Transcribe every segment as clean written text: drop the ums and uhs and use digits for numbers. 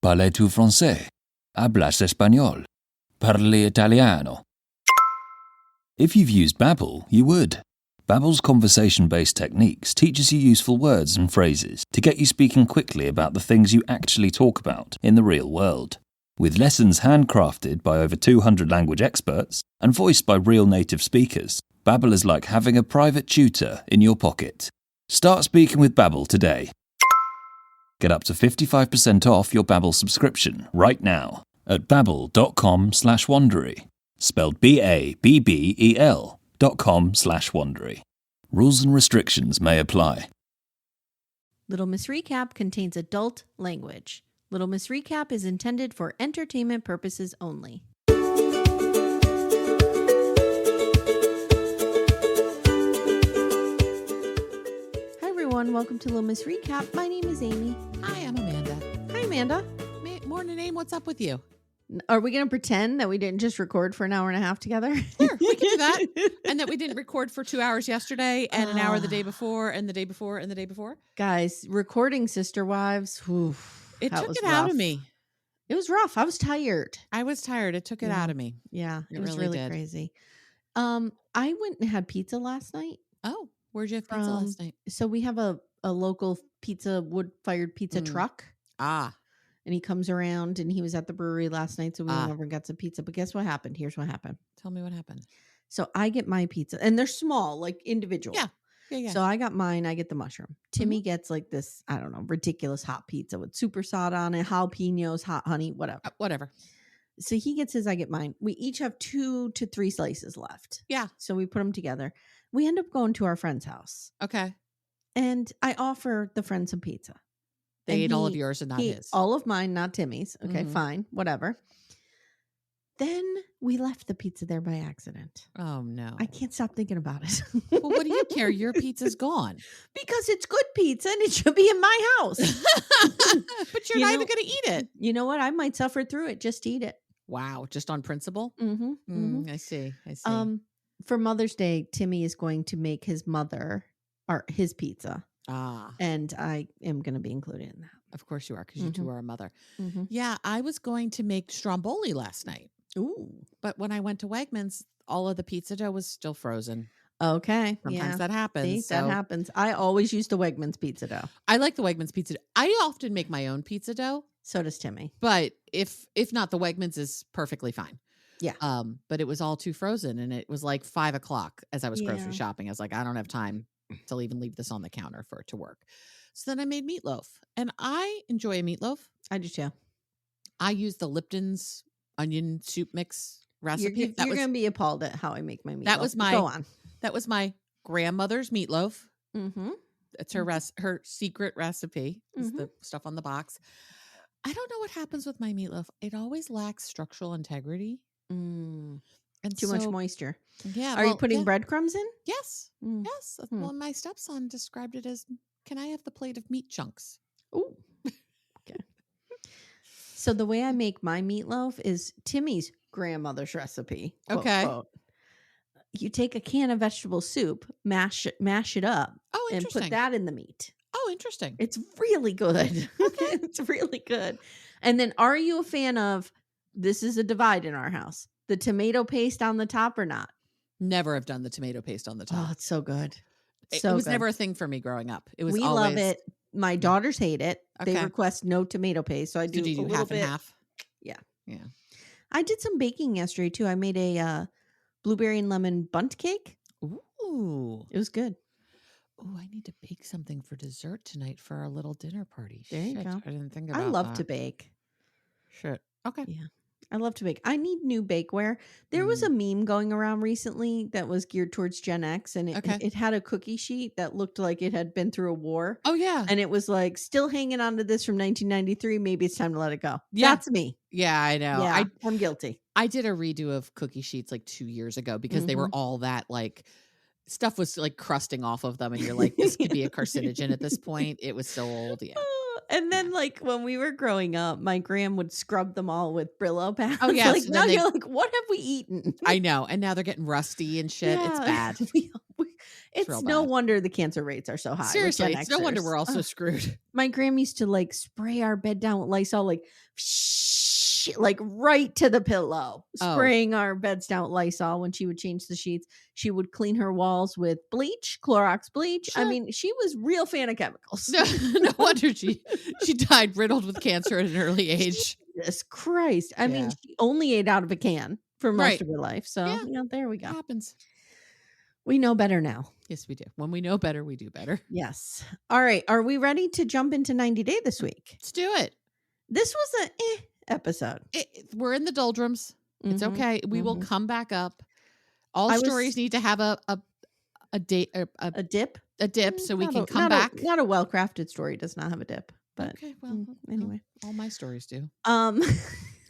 Parles-tu français? Hablas español? Parli italiano? If you've used Babbel, you would. Babbel's conversation-based techniques teaches you useful words and phrases to get you speaking quickly about the things you actually talk about in the real world. With lessons handcrafted by over 200 language experts and voiced by real native speakers, Babbel is like having a private tutor in your pocket. Start speaking with Babbel today. Get up to 55% off your Babbel subscription right now at babbel.com/Wondery. Spelled BABBEL.com/Wondery. Rules and restrictions may apply. Little Miss Recap contains adult language. Little Miss Recap is intended for entertainment purposes only. Hi everyone, welcome to Little Miss Recap. My name is Amy. Hi, I'm Amanda. Hi Amanda. Morning, name. What's up with you? Are we going to pretend that we didn't just record for an hour and a half together? Sure, we can do that. And that we didn't record for 2 hours yesterday and an hour the day before and the day before and the day before. Guys, recording Sister Wives, whew, It that took was it rough. out of me. It was rough. I was tired. I was tired. It took it out of me. Yeah, it was really really did. crazy. I went and had pizza last night. Oh, where'd you have pizza last night? So we have a local wood-fired pizza truck. Ah. And he comes around, and he was at the brewery last night, so we went over and got some pizza. But guess what happened? Here's what happened. Tell me what happened. So I get my pizza, and they're small, like individual. Yeah. So I got mine. I get the mushroom. Timmy gets like this, I don't know, ridiculous hot pizza with super salt on it, jalapenos, hot honey, whatever. Whatever. So he gets his, I get mine. We each have 2 to 3 slices left. Yeah. So we put them together. We end up going to our friend's house. Okay. And I offer the friend some pizza. They And ate all of yours and not he ate his. all of mine, not Timmy's. Okay, fine, whatever. Then we left the pizza there by accident. Oh, no. I can't stop thinking about it. Well, what do you care? Your pizza's gone. Because it's good pizza and it should be in my house. But you're not even going to eat it. You know what? I might suffer through it just to eat it. Wow. Just on principle? Mm-hmm. I see. For Mother's Day, Timmy is going to make his mother or his pizza. Ah. And I am going to be included in that. Of course you are, because you two are a mother. Mm-hmm. Yeah, I was going to make stromboli last night. Ooh. But when I went to Wegmans, all of the pizza dough was still frozen. Okay. Sometimes that happens. See, that happens. I always use the Wegmans pizza dough. I like the Wegmans pizza dough. I often make my own pizza dough. So does Timmy. But if not, the Wegmans is perfectly fine. Yeah. But it was all too frozen, and it was like 5:00 as I was grocery Yeah. shopping. I was like, I don't have time to even leave this on the counter for it to work. So then I made meatloaf, and I enjoy a meatloaf. I do too. I use the Lipton's onion soup mix recipe. You're going to be appalled at how I make my meatloaf. That was Go on. That was my grandmother's meatloaf. Mm-hmm. It's her secret recipe. Is the stuff on the box. I don't know what happens with my meatloaf. It always lacks structural integrity. And And too much moisture. Yeah. Are you putting breadcrumbs in? Yes. Yes. Well, my stepson described it as, can I have the plate of meat chunks? Ooh. Okay. So the way I make my meatloaf is Timmy's grandmother's recipe. Quote, Okay. quote. You take a can of vegetable soup, mash it up, Oh, and interesting. put that in the meat. Oh, interesting. It's really good. It's really good. And then are you a fan of, this is a divide in our house, the tomato paste on the top or not? Never have done the tomato paste on the top. Oh, it's so good. It So was good. never a thing for me growing up. It was We always, love it. My daughters hate it. They Okay. request no tomato paste. So I do Did you a do little half bit. and half? Yeah. Yeah. I did some baking yesterday too. I made a blueberry and lemon bundt cake. Ooh. It was good. Oh, I need to bake something for dessert tonight for our little dinner party. There you Shit, go. I didn't think about I that. love to bake. Shit. Okay. Yeah. I love to bake. I need new bakeware. There was a meme going around recently that was geared towards Gen X, and it had a cookie sheet that looked like it had been through a war. Oh, yeah. And it was like, still hanging on to this from 1993. Maybe it's time to let it go. Yeah. That's me. Yeah, I know. Yeah, I'm guilty. I did a redo of cookie sheets like 2 years ago because they were all that like stuff was like crusting off of them. And you're like, this could be a carcinogen at this point. It was so old. Yeah. And then, like, when we were growing up, my gram would scrub them all with Brillo pads. Oh, yeah. Like, So now then you're like, what have we eaten? I know. And now they're getting rusty and shit. It's bad. It's no wonder the cancer rates are so high. Seriously, it's no wonder we're all so screwed. My grandma used to like spray our bed down with Lysol, like right to the pillow, spraying our beds down with Lysol when she would change the sheets. She would clean her walls with bleach, Clorox bleach. Sure. I mean, she was real fan of chemicals. No wonder she died riddled with cancer at an early age. Jesus Christ. I mean, she only ate out of a can for most of her life. So, there we go. It happens. We know better now. Yes, we do. When we know better, we do better. Yes. All right. Are we ready to jump into 90 Day this week? Let's do it. This was an episode. We're in the doldrums. Mm-hmm. It's okay. We will come back up. All stories need to have a date, a dip, so we can come back. Not a well-crafted story does not have a dip. But okay, well, anyway, all my stories do. I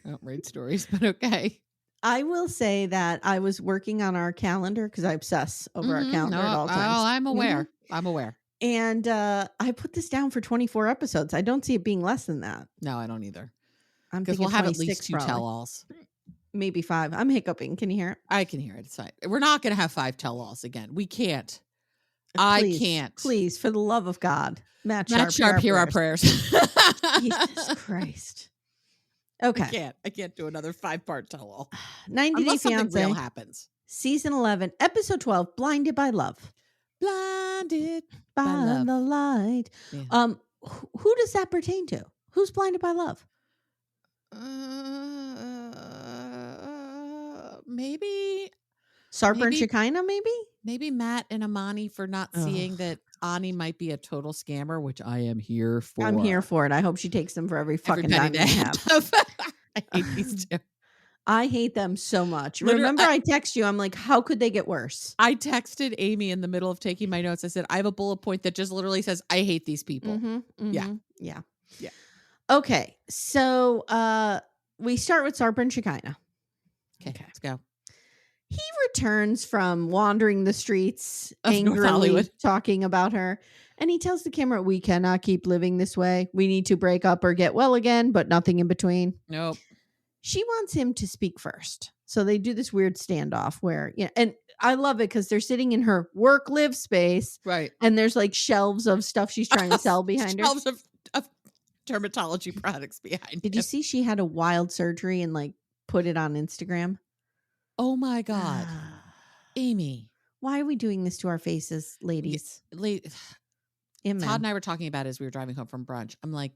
don't read stories, but okay. I will say that I was working on our calendar because I obsess over our calendar at all times. Oh, I'm aware. I'm aware. And I put this down for 24 episodes. I don't see it being less than that. No, I don't either. Because we'll have at least 2 tell-alls. Maybe 5. I'm hiccuping. Can you hear it? I can hear it. It's fine. We're not going to have 5 tell-alls again. We can't. I can't. Please, for the love of God. Matt Sharp, hear our prayers. Jesus Christ. Okay. I can't do another 5-part tell-all. 90 Day Fiance. Something real happens. Season 11, episode 12, Blinded by Love. Blinded by the light. Yeah. Who does that pertain to? Who's blinded by love? Maybe Sarper and Shekinah, maybe? Maybe Matt and Amani for not seeing that Ani might be a total scammer, which I am here for. I'm here for it. I hope she takes them for every fucking dime they have. I hate these two. I hate them so much. Remember, I text you. I'm like, how could they get worse? I texted Amy in the middle of taking my notes. I said, I have a bullet point that just literally says, I hate these people. Yeah. Okay. So we start with Sarper and Shekinah. Okay, let's go. He returns from wandering the streets, angrily talking about her. And he tells the camera, we cannot keep living this way. We need to break up or get well again, but nothing in between. Nope. She wants him to speak first. So they do this weird standoff where, and I love it because they're sitting in her work live space. Right. And there's like shelves of stuff she's trying to sell behind her. Shelves of dermatology products behind Did you see she had a wild surgery and like put it on Instagram? Oh my God. Amy. Why are we doing this to our faces, ladies? Todd and I were talking about it as we were driving home from brunch. I'm like,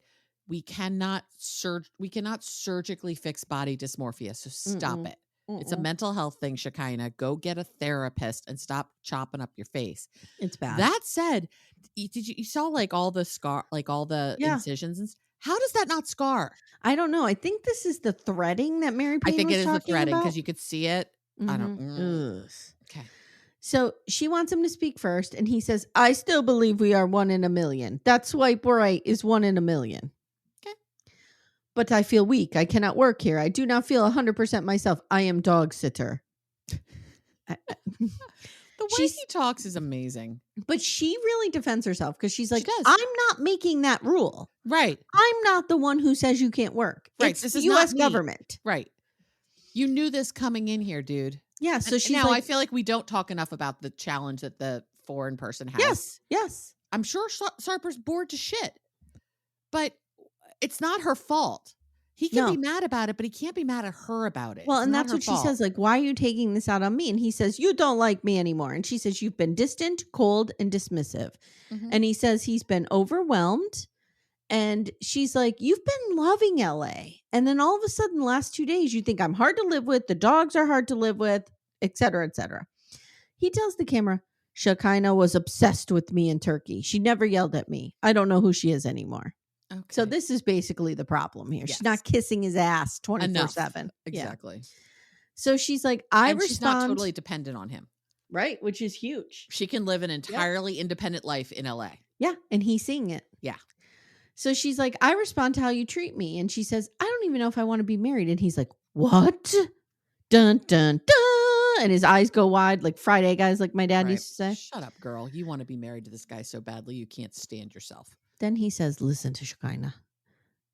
we cannot surgically fix body dysmorphia. So stop it. It's a mental health thing, Shekinah. Go get a therapist and stop chopping up your face. It's bad. That said, you saw like all the scar, like all the incisions and how does that not scar? I don't know. I think this is the threading that Mary Payne was talking about. I think it is the threading because you could see it. I don't. Okay. So she wants him to speak first, and he says, I still believe we are 1 in a million. That swipe right is 1 in a million. Okay. But I feel weak. I cannot work here. I do not feel 100% myself. I am dog sitter. The way he talks is amazing. But she really defends herself because she's like, I'm not making that rule. Right. I'm not the one who says you can't work. Right. It's the U.S. government. Right. You knew this coming in here, dude. Yeah. So she's now I feel like we don't talk enough about the challenge that the foreign person has. Yes. I'm sure Sarper's bored to shit, but it's not her fault. He can be mad about it, but he can't be mad at her about it. Well, and that's what she says. Like, why are you taking this out on me? And he says, you don't like me anymore. And she says, you've been distant, cold, and dismissive. Mm-hmm. And he says he's been overwhelmed. And she's like, you've been loving LA. And then all of a sudden, the last 2 days, you think I'm hard to live with. The dogs are hard to live with, et cetera, et cetera. He tells the camera, Shekinah was obsessed with me in Turkey. She never yelled at me. I don't know who she is anymore. Okay. So this is basically the problem here. Yes. She's not kissing his ass 24/7. Exactly. Yeah. So she's like, respond. She's not totally dependent on him. Right. Which is huge. She can live an entirely independent life in LA. Yeah. And he's seeing it. Yeah. So she's like, I respond to how you treat me. And she says, I don't even know if I want to be married. And he's like, what? Dun, dun, dun. And his eyes go wide like fried egg eyes, like my dad used to say. Shut up, girl. You want to be married to this guy so badly you can't stand yourself. Then he says, listen to Shekinah.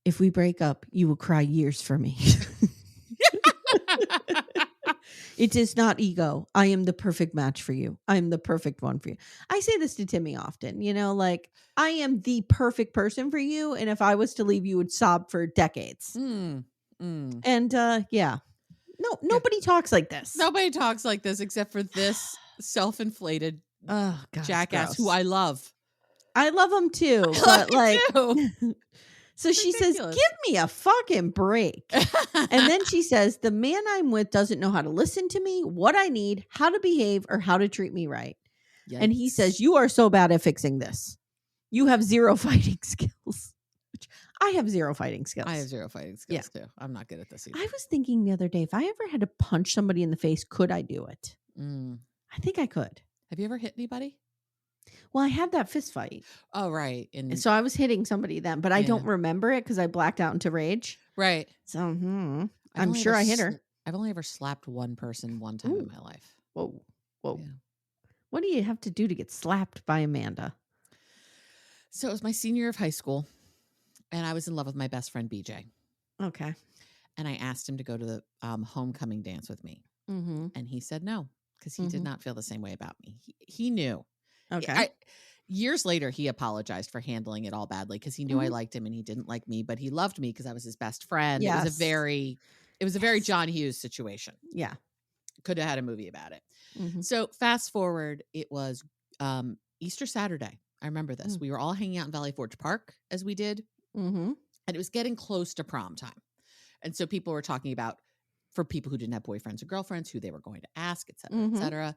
If we break up, you will cry years for me. It is not ego. I am the perfect match for you. I am the perfect one for you. I say this to Timmy often, like I am the perfect person for you. And if I was to leave, you would sob for decades. And yeah. No, nobody talks like this. Nobody talks like this except for this self-inflated jackass who I love. I love him too. But so she says, give me a fucking break. And then she says, the man I'm with doesn't know how to listen to me, what I need, how to behave, or how to treat me right. Yikes. And he says, you are so bad at fixing this. You have zero fighting skills. I have zero fighting skills. I have zero fighting skills too. I'm not good at this either. I was thinking the other day, if I ever had to punch somebody in the face, could I do it? I think I could. Have you ever hit anybody? Well, I had that fist fight. Oh, right. And so I was hitting somebody then, but I don't remember it because I blacked out into rage. Right. So I'm sure I hit her. I've only ever slapped one person one time in my life. Whoa. Yeah. What do you have to do to get slapped by Amanda? So it was my senior year of high school, and I was in love with my best friend, BJ. Okay. And I asked him to go to the homecoming dance with me. And he said no, because he did not feel the same way about me. He knew. Okay. Years later, he apologized for handling it all badly because he knew I liked him and he didn't like me, but he loved me because I was his best friend. Yes. It was a very John Hughes situation. Yeah. Could have had a movie about it. So fast forward, it was Easter Saturday. I remember this. We were all hanging out in Valley Forge Park as we did. And it was getting close to prom time. And so people were talking about, for people who didn't have boyfriends or girlfriends, who they were going to ask, et cetera, et cetera.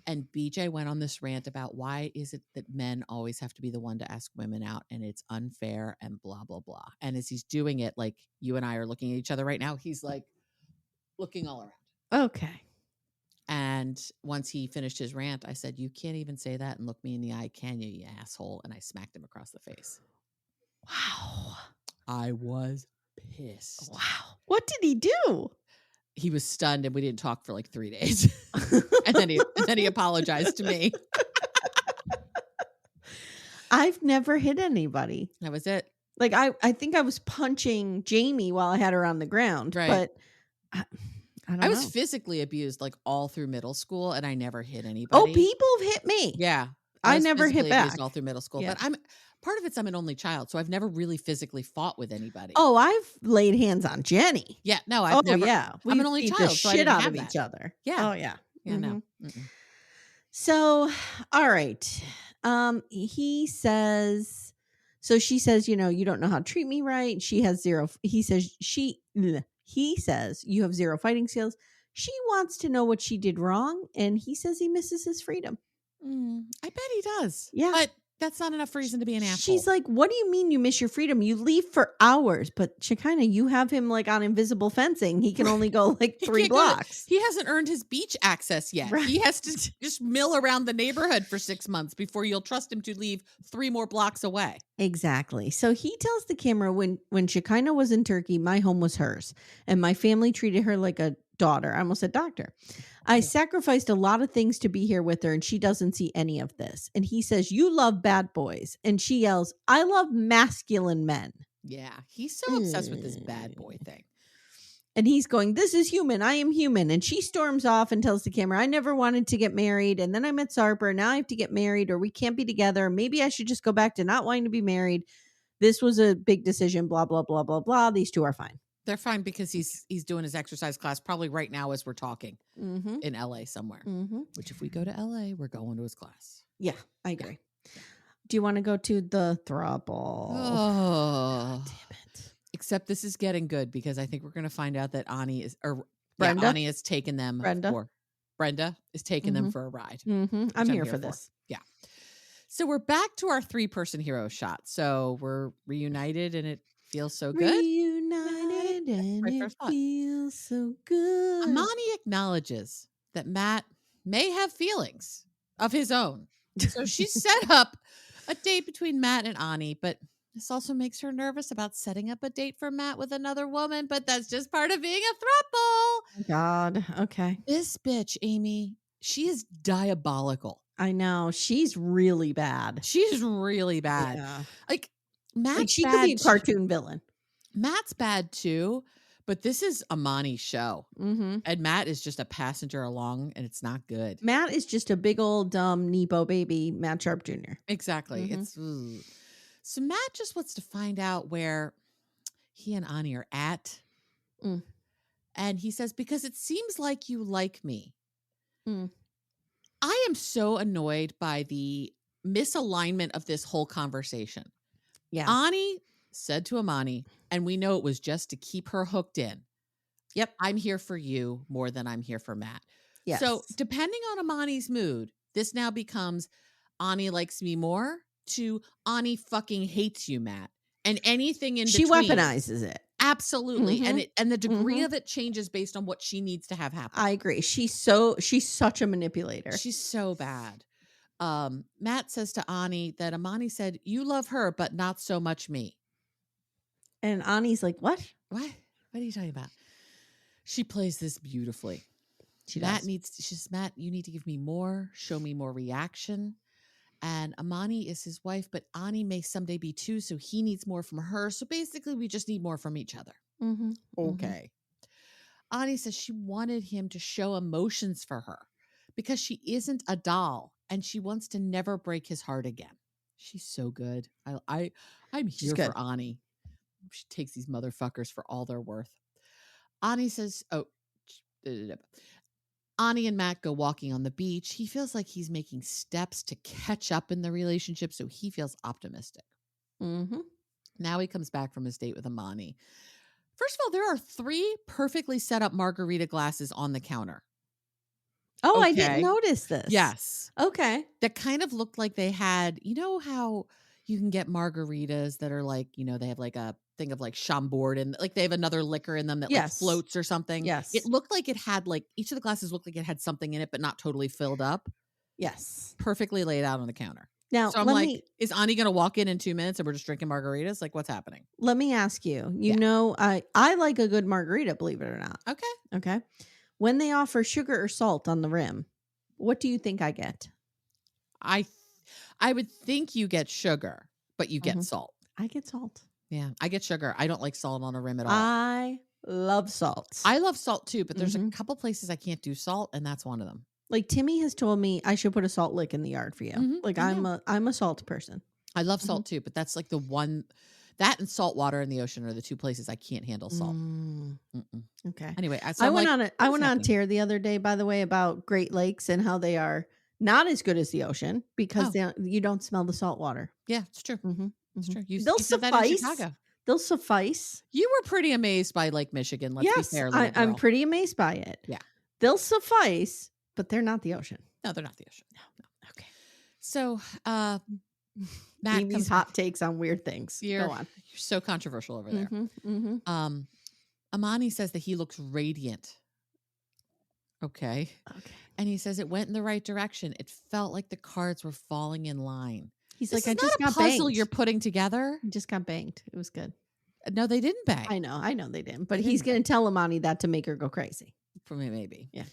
And BJ went on this rant about why is it that men always have to be the one to ask women out and it's unfair and blah, blah, blah. And as he's doing it, like you and I are looking at each other right now, he's like looking all around. Okay. And once he finished his rant, I said, you can't even say that and look me in the eye, can you asshole? And I smacked him across the face. Wow. I was pissed. Wow. What did he do? He was stunned and we didn't talk for like 3 days. and then he apologized to me. I've never hit anybody. That was it. Like I think I was punching Jamie while I had her on the ground. Right. But I don't know. Was physically abused like all through middle school and I never hit anybody. Oh, people have hit me. Yeah. I never hit back all through middle school. Yeah. But part of it's I'm an only child, so I've never really physically fought with anybody. Oh, I've laid hands on Jenny. Yeah, no, I've never. Yeah, I'm an only child, the so shit I out have of each other. Yeah. Oh yeah. Yeah. No. So, all right. He says. So she says, you don't know how to treat me right. She has zero. He says you have zero fighting skills. She wants to know what she did wrong, and he says he misses his freedom. I bet he does. Yeah. But that's not enough reason to be an asshole. She's like, what do you mean you miss your freedom? You leave for hours. But Shekinah, you have him like on invisible fencing. He can only go like 3 blocks. He hasn't earned his beach access yet. Right. He has to just mill around the neighborhood for 6 months before you'll trust him to leave 3 more blocks away. Exactly. So he tells the camera, when Shekinah was in Turkey, my home was hers. And my family treated her like a daughter. I almost said doctor. I sacrificed a lot of things to be here with her, and she doesn't see any of this. And he says, you love bad boys. And she yells, I love masculine men. Yeah. He's so obsessed with this bad boy thing. And he's going, this is human. I am human. And she storms off and tells the camera, I never wanted to get married. And then I met Sarper. Now I have to get married, or we can't be together. Maybe I should just go back to not wanting to be married. This was a big decision, blah, blah, blah, blah, blah. These two are fine. They're fine because he's doing his exercise class probably right now as we're talking in LA somewhere. Which if we go to LA, we're going to his class. Yeah, I agree. Yeah. Do you want to go to the throuple? Oh, damn it! Except this is getting good because I think we're going to find out that Ani has taken them. Brenda is taking them for a ride. I'm here for this. Yeah. So we're back to our 3-person hero shot. So we're reunited and it feels so good. Reunited and it feels so good. Amani acknowledges that Matt may have feelings of his own. So she set up a date between Matt and Ani, but this also makes her nervous about setting up a date for Matt with another woman, but that's just part of being a throuple. God, okay. This bitch, Amy, she is diabolical. I know. She's really bad. She's really bad. Yeah. Like, Matt's she could be a cartoon villain. Matt's bad too, But this is Amani's show. Mm-hmm. And Matt is just a passenger along, and it's not good. Matt is just a big old dumb Nepo baby, Matt Sharp Jr. Exactly. Mhm. It's so Matt just wants to find out where he and Ani are at. Mm. And he says, because it seems like you like me. Mm. I am so annoyed by the misalignment of this whole conversation. Yeah. Ani said to Amani, and we know it was just to keep her hooked in. Yep. I'm here for you more than I'm here for Matt. Yes. So depending on Amani's mood, this now becomes Ani likes me more to Ani fucking hates you, Matt. And anything in she between. weaponizes it. Absolutely. Mhm. And the degree Mhm. of it changes based on what she needs to have happen. I agree. She's such a manipulator. She's so bad. Matt says to Ani that Amani said, you love her, but not so much me. And Ani's like, what? What? What are you talking about? She plays this beautifully. She Matt does. she says, Matt, you need to give me more, show me more reaction. And Amani is his wife, but Ani may someday be too, so he needs more from her. So basically, we just need more from each other. Mm-hmm. Okay. Mm-hmm. Ani says she wanted him to show emotions for her because she isn't a doll and she wants to never break his heart again. She's so good. I'm here for Ani. She takes these motherfuckers for all they're worth. Ani says, Ani and Matt go walking on the beach. He feels like he's making steps to catch up in the relationship, so he feels optimistic. Mm-hmm. Now he comes back from his date with Amani. First of all, there are 3 perfectly set up margarita glasses on the counter. Oh, okay. I didn't notice this. Yes. Okay. That kind of looked like they had, you know how you can get margaritas that are like, you know, they have like a thing of like Chambord and like they have another liquor in them that like floats or something. Yes. It looked like it had like each of the glasses looked like it had something in it, but not totally filled up. Yes. Perfectly laid out on the counter. Now, so I'm like, is Ani going to walk in 2 minutes and we're just drinking margaritas? Like, what's happening? Let me ask you, you know, I like a good margarita, believe it or not. Okay. Okay. When they offer sugar or salt on the rim, what do you think I get? I would think you get sugar, but you get salt. I get salt. Yeah, I get sugar. I don't like salt on a rim at all. I love salt. I love salt too, but there's a couple places I can't do salt, and that's one of them. Like Timmy has told me I should put a salt lick in the yard for you. Mm-hmm. Like I'm a salt person. I love salt too, but that's like the one that and salt water in the ocean are the 2 places I can't handle salt. Okay. Anyway, I went on a tear the other day, by the way, about Great Lakes and how they are not as good as the ocean because you don't smell the salt water. Yeah, it's true. It's true. They'll suffice. They'll suffice. You were pretty amazed by Lake Michigan. Let's be fair. I'm pretty amazed by it. Yeah. They'll suffice, but they're not the ocean. No, they're not the ocean. No. Okay. So, Matt Amy's hot takes on weird things. Go on. You're so controversial over there. Mm-hmm. Amani says that he looks radiant. Okay. And he says it went in the right direction. It felt like the cards were falling in line. He's this like, I just got puzzle banged. You're putting together. I just got banged. It was good. No, they didn't bang. I know they didn't. But he's going to tell Amani that to make her go crazy. For me, maybe. Yeah.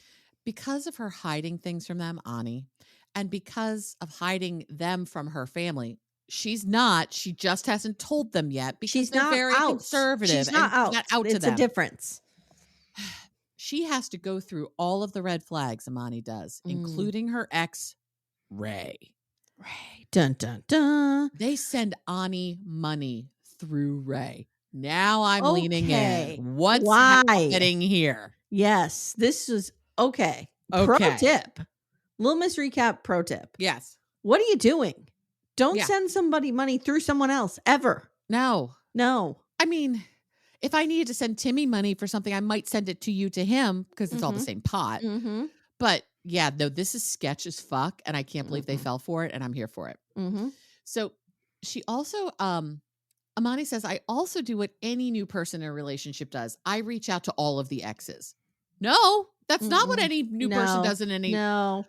Because of her hiding things from them, Ani, and because of hiding them from her family, she just hasn't told them yet because she's they're not very out. conservative. She's not out. Not out it's to them. a difference. She has to go through all of the red flags Amani does, including her ex, Ray. Dun, dun, dun. They send Ani money through Ray. Now I'm leaning in. What's happening here? Yes, this is okay. Pro tip. Little Miss Recap pro tip. Yes. What are you doing? Don't send somebody money through someone else ever. No. I mean, if I needed to send Timmy money for something, I might send it to you to him because it's all the same pot. But yeah, no, this is sketch as fuck. And I can't believe they fell for it. And I'm here for it. So she also, Amani says, I also do what any new person in a relationship does. I reach out to all of the exes. No, that's not what any new person does in any. No.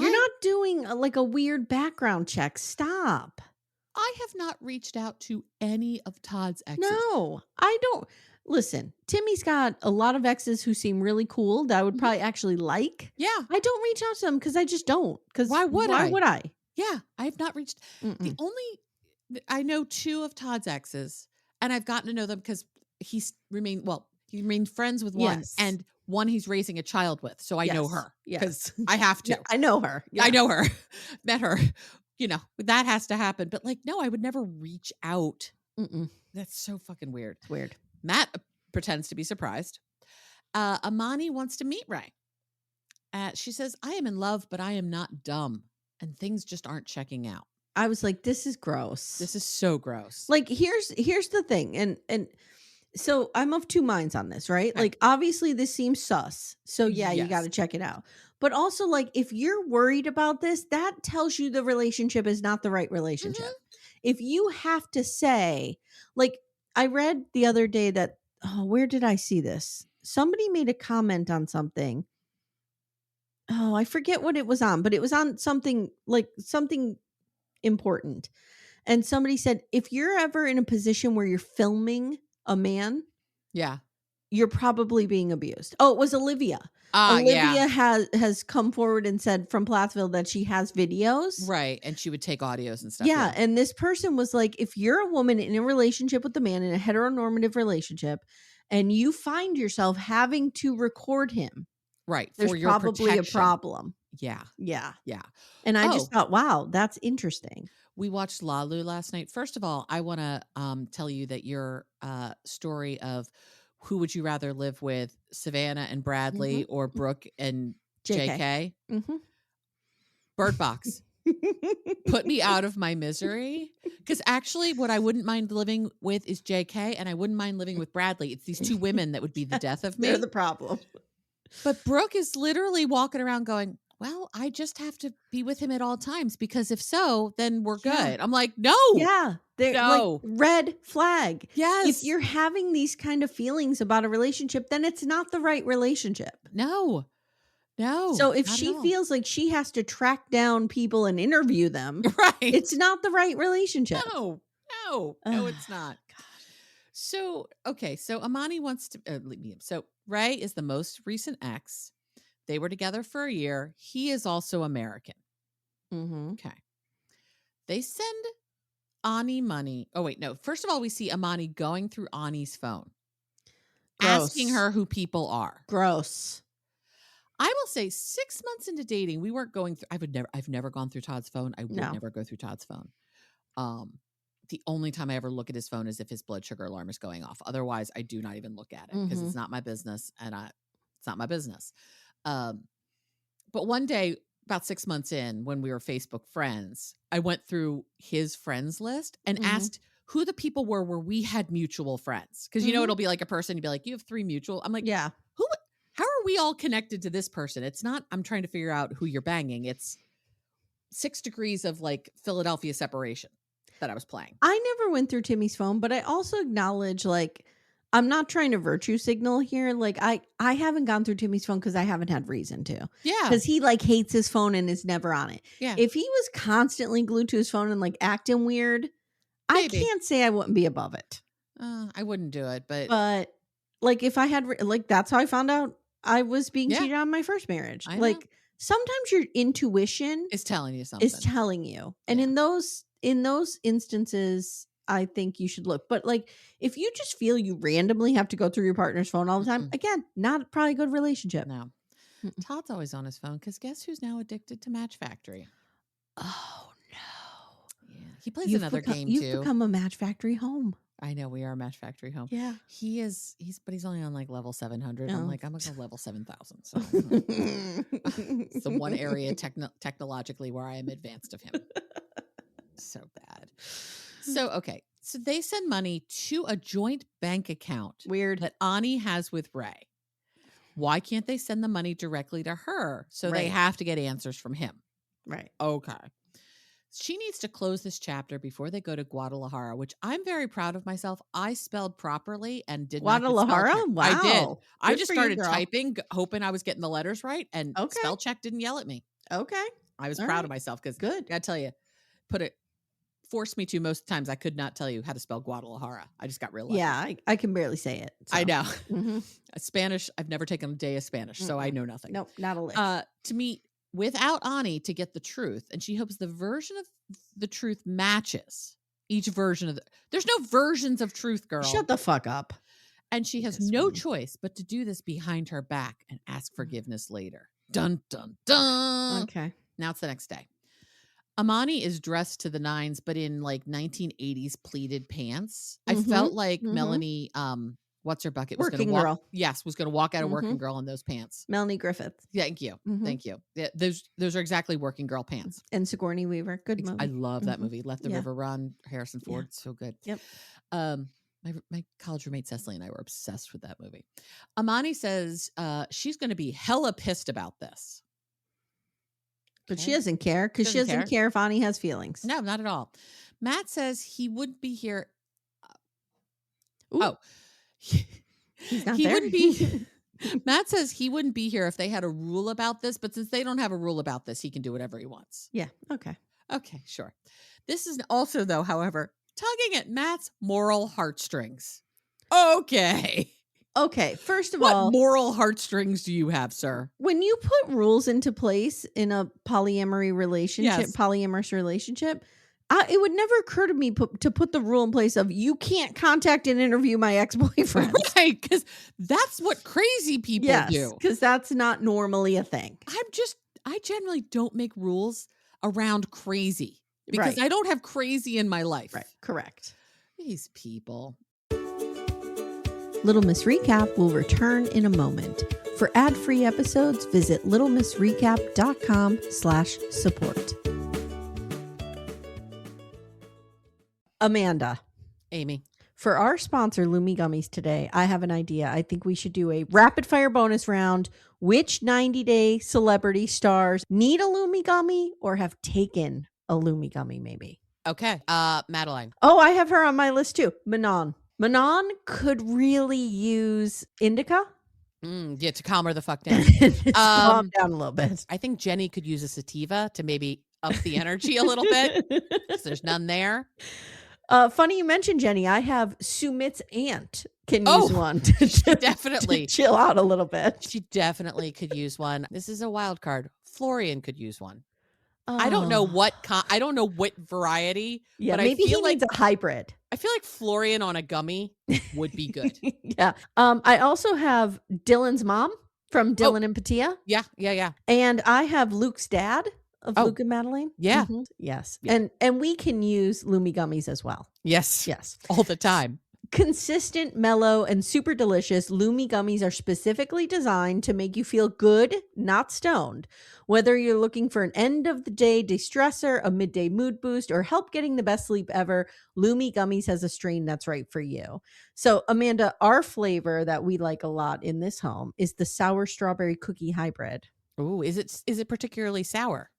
You're not doing like a weird background check. Stop. I have not reached out to any of Todd's exes. No, I don't. Listen, Timmy's got a lot of exes who seem really cool that I would probably actually like. Yeah. I don't reach out to them because I just don't. Because why would I? Yeah. I have not reached. I know 2 of Todd's exes, and I've gotten to know them because he's He remained friends with one, Yes. and one he's raising a child with. So I know Yes. her Yes. because I have to. Yeah, I know her. I know her. Met her. You know, that has to happen. But like, no, I would never reach out. Mm-mm. That's so fucking weird. It's weird. Matt pretends to be surprised. Amani wants to meet Ray. She says, I am in love, but I am not dumb. And things just aren't checking out. I was like, this is gross. This is so gross. Like, here's the thing. And so I'm of two minds on this, right? Okay. Like, obviously this seems sus. So yeah, you Yes. got to check it out. But also, like, if you're worried about this, that tells you the relationship is not the right relationship. If you have to say, like, I read the other day that, where did I see this? Somebody made a comment on something. Oh, I forget what it was on, but it was on something important. And somebody said, if you're ever in a position where you're filming a man, Yeah. you're probably being abused. Oh, it was Alliya. Yeah. has come forward and said from Plathville that she has videos. Right. And she would take audios and stuff. Yeah. And this person was like, if you're a woman in a relationship with a man in a heteronormative relationship and you find yourself having to record him, Right. there's For your probably protection. a problem. Yeah. Yeah. Yeah. And I just thought, wow, that's interesting. We watched Lalu last night. First of all, I want to tell you that your story of who would you rather live with, Savannah and Bradley or Brooke and JK? Bird Box. Put me out of my misery. Because actually what I wouldn't mind living with is JK and I wouldn't mind living with Bradley. It's these two women that would be the death of me. They're the problem. But Brooke is literally walking around going, well, I just have to be with him at all times because if so, then we're good. I'm like, no. Yeah. They're like red flag. Yes. If you're having these kind of feelings about a relationship, then it's not the right relationship. No. So if she feels like she has to track down people and interview them, right, it's not the right relationship. No, it's not. God. So, okay. So Amani wants to so Ray is the most recent ex. They were together for a year. He is also American. Okay. They send Ani money. Oh, wait, no. First of all, we see Amani going through Ani's phone. Gross. Asking her who people are. Gross. I will say 6 months into dating, we weren't going through, I've never gone through Todd's phone. I would never go through Todd's phone. The only time I ever look at his phone is if his blood sugar alarm is going off. Otherwise, I do not even look at it because it's not my business and it's not my business. But one day, about 6 months in, when we were Facebook friends, I went through his friends list and asked who the people were where we had mutual friends. Because, you know, it'll be like a person, you'd be like, you have 3 mutual. I'm like, yeah. How are we all connected to this person? It's not, I'm trying to figure out who you're banging. It's 6 degrees of like Philadelphia separation that I was playing. I never went through Timmy's phone, but I also acknowledge, like, I'm not trying to virtue signal here. Like, I haven't gone through Timmy's phone because I haven't had reason to. Yeah. Because he like hates his phone and is never on it. Yeah. If he was constantly glued to his phone and like acting weird, Maybe. I can't say I wouldn't be above it. I wouldn't do it, but like if I had like, that's how I found out I was being cheated on my first marriage. Like sometimes your intuition is telling you something. And in those instances, I think you should look. But like if you just feel you randomly have to go through your partner's phone all the time, again, not probably a good relationship. No. Todd's always on his phone because guess who's now addicted to Match Factory? Oh no. Yeah. He plays another game too. You've become a Match Factory home. I know we are a Match Factory home. Yeah. He's only on like level 700. I'm like, I'm going to go level 7,000. So it's the one area technologically where I am advanced of him. So bad. So, okay. So they send money to a joint bank account. Weird. That Ani has with Ray. Why can't they send the money directly to her? So they have to get answers from him. Right. Okay. She needs to close this chapter before they go to Guadalajara, which I'm very proud of myself. I spelled properly and did Guadalajara? not. Wow. I did. I Good just for you, started girl. typing, hoping I was getting the letters right, and spell check didn't yell at me. Okay. I was proud of myself because good. I tell you, forced me to most times. I could not tell you how to spell Guadalajara. I just got real lucky. Yeah, I can barely say it. So. I know. Spanish, I've never taken a day of Spanish, so I know nothing. Nope, not a lick. To meet without Ani to get the truth, and she hopes the version of the truth matches each version of there's no versions of truth, girl. Shut the fuck up. And she has no choice but to do this behind her back and ask forgiveness later. Dun, dun, dun. Okay. Now it's the next day. Amani is dressed to the nines, but in like 1980s pleated pants. I felt like Melanie, what's her bucket? Working girl. Yes, was going to walk out a working girl in those pants. Melanie Griffith. Thank you. Thank you. Yeah, those are exactly working girl pants. And Sigourney Weaver. Good movie. I love that movie. Let the River Run. Harrison Ford. So good. Yep. My college roommate Cecily and I were obsessed with that movie. Amani says she's going to be hella pissed about this. But she doesn't care because she doesn't care if Ani has feelings. No, not at all. Matt says he wouldn't be here. He's not there. Wouldn't be. Matt says he wouldn't be here if they had a rule about this, but since they don't have a rule about this, he can do whatever he wants. Yeah. Okay. Okay, sure. This is also, though, however, tugging at Matt's moral heartstrings. Okay. Okay, first of what all, moral heartstrings do you have, sir? When you put rules into place in a polyamory relationship, polyamorous relationship, it would never occur to me to put the rule in place of you can't contact and interview my ex-boyfriend. Right, because that's what crazy people do. Because that's not normally a thing. I generally don't make rules around crazy because I don't have crazy in my life. Right, correct. These people. Little Miss Recap will return in a moment. For ad-free episodes, visit littlemissrecap.com/support. Amanda. Amy. For our sponsor, Lumi Gummies today, I have an idea. I think we should do a rapid fire bonus round. Which 90-day celebrity stars need a Lumi Gummy or have taken a Lumi Gummy maybe? Okay. Madeline. Oh, I have her on my list too. Manon. Manon could really use indica. Yeah, to calm her the fuck down. Calm down a little bit. I think Jenny could use a sativa to maybe up the energy a little bit because there's none there. Funny you mentioned Jenny. I have Sumit's aunt can use one to definitely chill out a little bit. She definitely could use one. This is a wild card. Florian could use one. I don't know what variety. Yeah, but maybe I feel he needs a hybrid. I feel like Florian on a gummy would be good. Yeah. I also have Dylan's mom from Dylan and Patia. Yeah. And I have Luke's dad of Luke and Madeline. Yeah. Mm-hmm. Yes. Yeah. And we can use Lumi Gummies as well. Yes. Yes. All the time. Consistent, mellow, and super delicious, Lumi Gummies are specifically designed to make you feel good, not stoned. Whether you're looking for an end-of-the-day de-stressor, a midday mood boost, or help getting the best sleep ever, Lumi Gummies has a strain that's right for you. So, Amanda, our flavor that we like a lot in this home is the sour strawberry cookie hybrid. Ooh, is it particularly sour?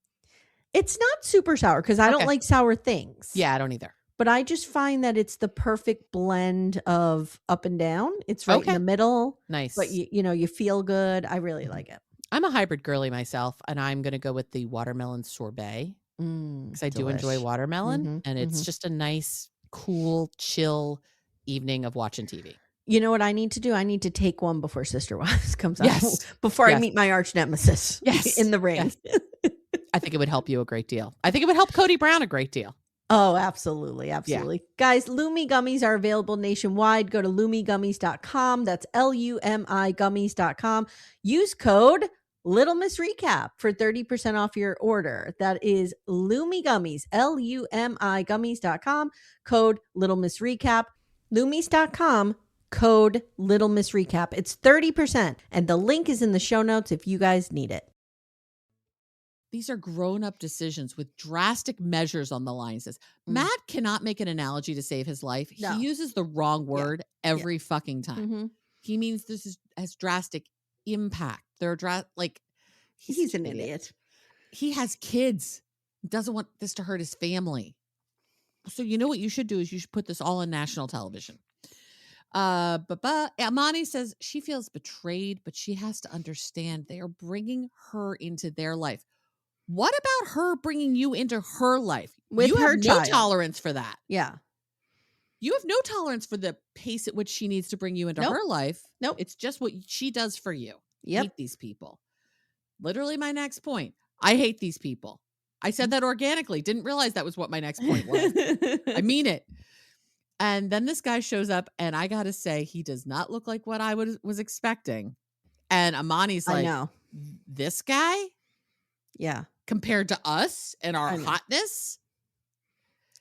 It's not super sour because I don't like sour things. Yeah, I don't either. But I just find that it's the perfect blend of up and down. It's right in the middle. Nice. But you feel good. I really like it. I'm a hybrid girly myself, and I'm going to go with the watermelon sorbet because I do enjoy watermelon, and it's just a nice, cool, chill evening of watching TV. You know what I need to do? I need to take one before Sister Wives comes out. Before I meet my arch nemesis in the ring. Yes. I think it would help you a great deal. I think it would help Cody Brown a great deal. Oh, absolutely. Absolutely. Yeah. Guys, Lumi Gummies are available nationwide. Go to lumigummies.com. That's LUMI gummies.com. Use code Little Miss Recap for 30% off your order. That is Lumi Gummies, LUMI gummies.com. Code Little Miss Recap. Lumis.com. Code Little Miss Recap. It's 30%. And the link is in the show notes if you guys need it. These are grown-up decisions with drastic measures on the line. Says Matt cannot make an analogy to save his life. No. He uses the wrong word every fucking time. He means this has drastic impact. They're he's an idiot. He has kids. Doesn't want this to hurt his family. So you know what you should do is you should put this all on national television. Amani says she feels betrayed, but she has to understand they are bringing her into their life. What about her bringing you into her life? With you her have child. No tolerance for that. Yeah. You have no tolerance for the pace at which she needs to bring you into her life. Nope. It's just what she does for you. Yep. Hate these people. Literally my next point. I hate these people. I said that organically. Didn't realize that was what my next point was. I mean it. And then this guy shows up, and I gotta say, he does not look like what I was expecting. And Amani's like, I know. This guy? Yeah. Compared to us and our hotness?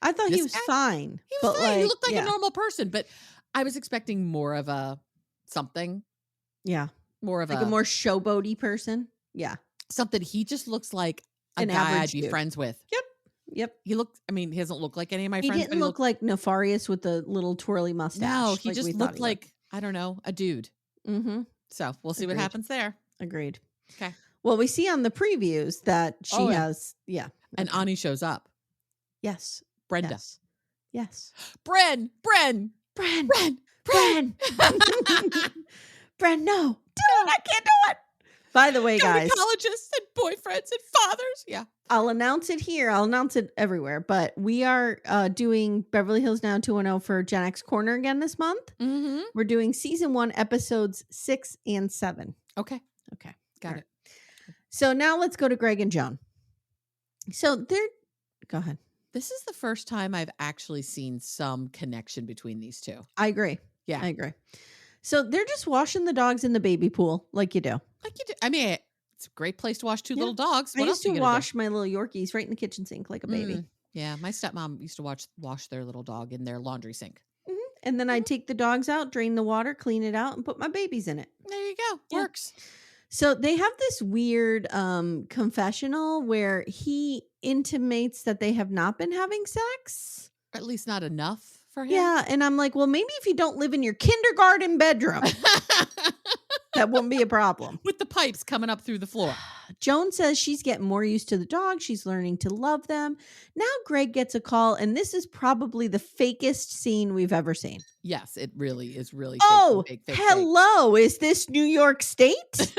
I thought he was fine. He was fine. He looked like a normal person, but I was expecting more of a something. Yeah. More of like a more showboaty person. Yeah. Something. He just looks like a guy I'd be friends with. Yep. He doesn't look like any of my friends. He didn't look like Nefarious with the little twirly mustache. No, he just looked like, I don't know, a dude. Mm-hmm. So we'll see what happens there. Agreed. Okay. Well, we see on the previews that she has, And Ani shows up. Yes. Brenda. Yes. Bren. Bren, no. Dude, I can't do it. By the way, guys. Gynecologists and boyfriends and fathers. Yeah. I'll announce it here. I'll announce it everywhere. But we are doing Beverly Hills Now 210 for Gen X Corner again this month. Mm-hmm. We're doing season 1, episodes 6 and 7. Okay. Got it. So now let's go to Greg and Joan. So go ahead. This is the first time I've actually seen some connection between these two. I agree. Yeah. I agree. So they're just washing the dogs in the baby pool like you do. I mean, it's a great place to wash two little dogs. I used to wash my little Yorkies right in the kitchen sink like a baby. Yeah. My stepmom used to wash their little dog in their laundry sink. Mm-hmm. And then I'd take the dogs out, drain the water, clean it out, and put my babies in it. There you go. Yeah. Works. So they have this weird confessional where he intimates that they have not been having sex. Or at least not enough for him. Yeah. And I'm like, well, maybe if you don't live in your kindergarten bedroom, that won't be a problem. With the pipes coming up through the floor. Joan says she's getting more used to the dog. She's learning to love them. Now Greg gets a call, and this is probably the fakest scene we've ever seen. Yes, it really is really fake. Hello. Is this New York State?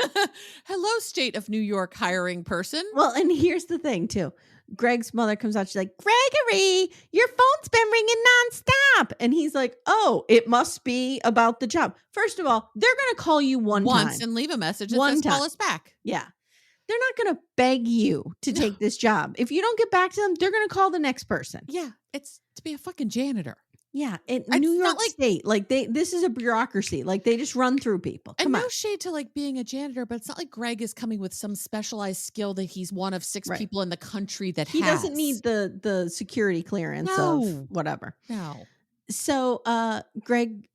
Hello, State of New York hiring person. Well, and here's the thing, too. Greg's mother comes out. She's like, Gregory, your phone's been ringing nonstop. And he's like, oh, it must be about the job. First of all, they're going to call you once time. And leave a message that says call us back. Yeah. They're not going to beg you to take this job. If you don't get back to them, they're going to call the next person. Yeah. It's to be a fucking janitor. Yeah. In New York State, like this is a bureaucracy. Like they just run through people. Come on. No shade to like being a janitor, but it's not like Greg is coming with some specialized skill that he's one of 6 people in the country that he doesn't need the security clearance of whatever. No. So Greg,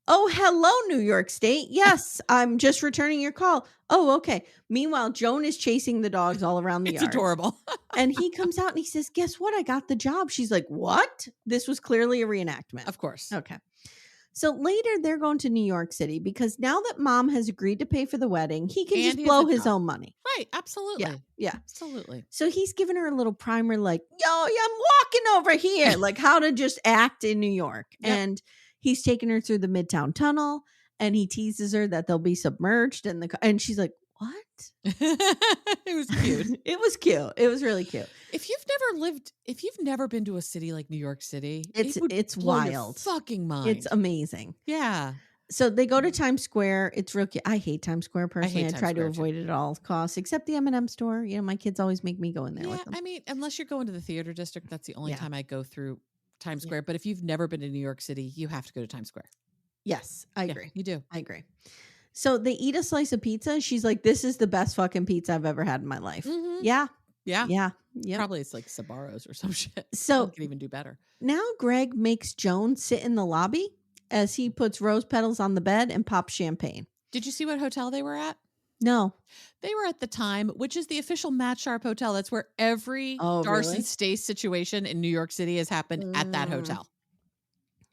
oh, hello, New York State. Yes, I'm just returning your call. Oh, okay. Meanwhile, Joan is chasing the dogs all around the yard. It's adorable. And he comes out and he says, guess what? I got the job. She's like, what? This was clearly a reenactment. Of course. Okay. So later they're going to New York City because now that mom has agreed to pay for the wedding, he can just blow his own money. Right. Absolutely. Yeah. Absolutely. So he's giving her a little primer like, yo, I'm walking over here. Like how to just act in New York. Yep. And he's taking her through the Midtown Tunnel and he teases her that they'll be submerged and she's like, what? It was cute. It was cute. It was really cute. If you've never been to a city like New York City, it's wild. Your fucking mind. It's amazing. Yeah. So they go to Times Square. It's real cute. I hate Times Square personally. I try to avoid it at all costs, except the M&M store. My kids always make me go in there with them. I mean, unless you're going to the theater district, that's the only time I go through Times Square. But if you've never been to New York City, you have to go to Times Square. Yes, I agree. You do. I agree. So they eat a slice of pizza. She's like, this is the best fucking pizza I've ever had in my life. Mm-hmm. Yeah. Yep. Probably it's like Sbarro's or some shit. So it could even do better. Now Greg makes Joan sit in the lobby as he puts rose petals on the bed and pops champagne. Did you see what hotel they were at? No. They were at the Time, which is the official Matt Sharp hotel. That's where every Darcy Stace situation in New York City has happened at that hotel.